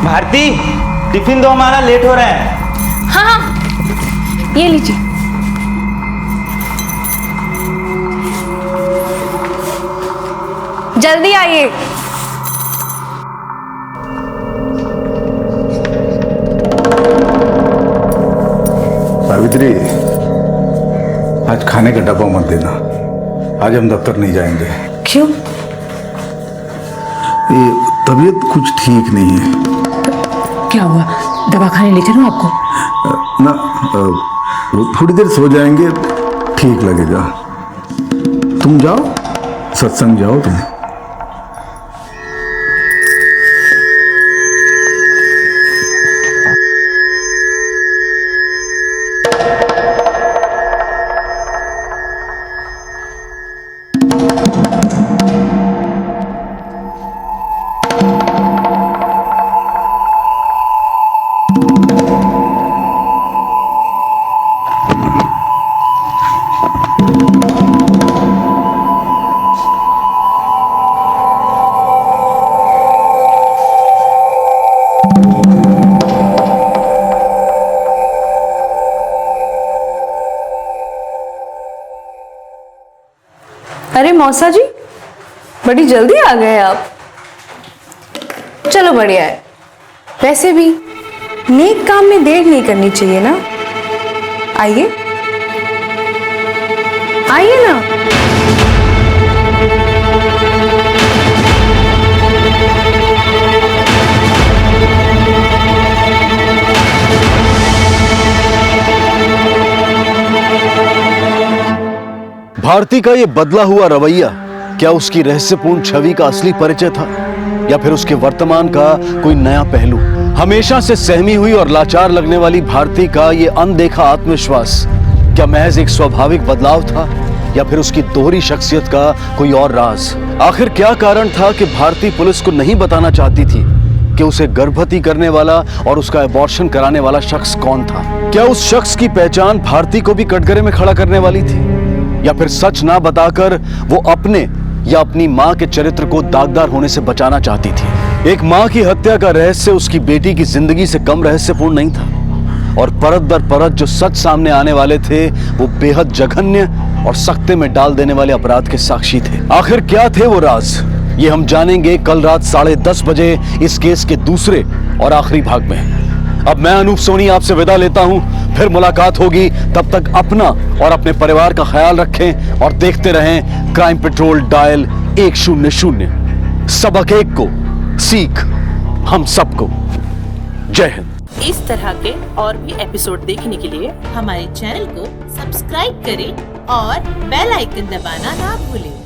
[SPEAKER 4] भारती, टिफिन दो, हमारा लेट हो रहा है।
[SPEAKER 18] हाँ हाँ, ये लीजिए। जल्दी आइए।
[SPEAKER 15] सावित्री, आज खाने का डब्बा मत देना। आज हम दफ्तर नहीं जाएंगे।
[SPEAKER 21] क्यों?
[SPEAKER 15] ये तबीयत कुछ ठीक नहीं है।
[SPEAKER 21] क्या हुआ? दवा खाने ले चलूं आपको?
[SPEAKER 15] ना, थोड़ी देर सो जाएंगे, ठीक लगेगा। तुम जाओ, सत्संग जाओ तुम।
[SPEAKER 18] अरे मौसा जी, बड़ी जल्दी आ गए आप। चलो बढ़िया है। वैसे भी नेक काम में देर नहीं करनी चाहिए ना। आइए आइए ना।
[SPEAKER 5] भारती का ये बदला हुआ रवैया क्या उसकी रहस्यपूर्ण छवि का असली परिचय था, या फिर उसके वर्तमान का कोई नया पहलू? हमेशा से सहमी हुई और लाचार लगने वाली भारती का ये अनदेखा आत्मविश्वास क्या महज एक स्वाभाविक बदलाव था, या फिर उसकी दोहरी शख्सियत का कोई और राज? आखिर क्या कारण था कि भारती पुलिस को नहीं बताना चाहती थी कि उसे गर्भवती करने वाला और उसका एबॉर्शन कराने वाला शख्स कौन था? क्या उस शख्स की पहचान भारती को भी कटघरे में खड़ा करने वाली थी, या फिर सच ना बताकर वो अपने या अपनी मां के चरित्र को दागदार होने से बचाना चाहती थी? एक मां की हत्या का रहस्य उसकी बेटी की जिंदगी से कम रहस्यपूर्ण नहीं था, और परत दर परत जो सच सामने आने वाले थे वो बेहद जघन्य और सख्ते में डाल देने वाले अपराध के साक्षी थे। आखिर क्या थे वो राज? ये हम जानेंगे कल रात 10:30 बजे इस केस के दूसरे और आखिरी भाग में। अब मैं अनूप सोनी आपसे विदा लेता हूं, फिर मुलाकात होगी। तब तक अपना और अपने परिवार का ख्याल रखें और देखते रहें क्राइम पेट्रोल डायल 100। सबक एक को, सीख हम सबको। जय हिंद।
[SPEAKER 8] इस तरह के और भी एपिसोड देखने के लिए हमारे चैनल को सब्सक्राइब करें और बेल आइकन दबाना ना भूलें।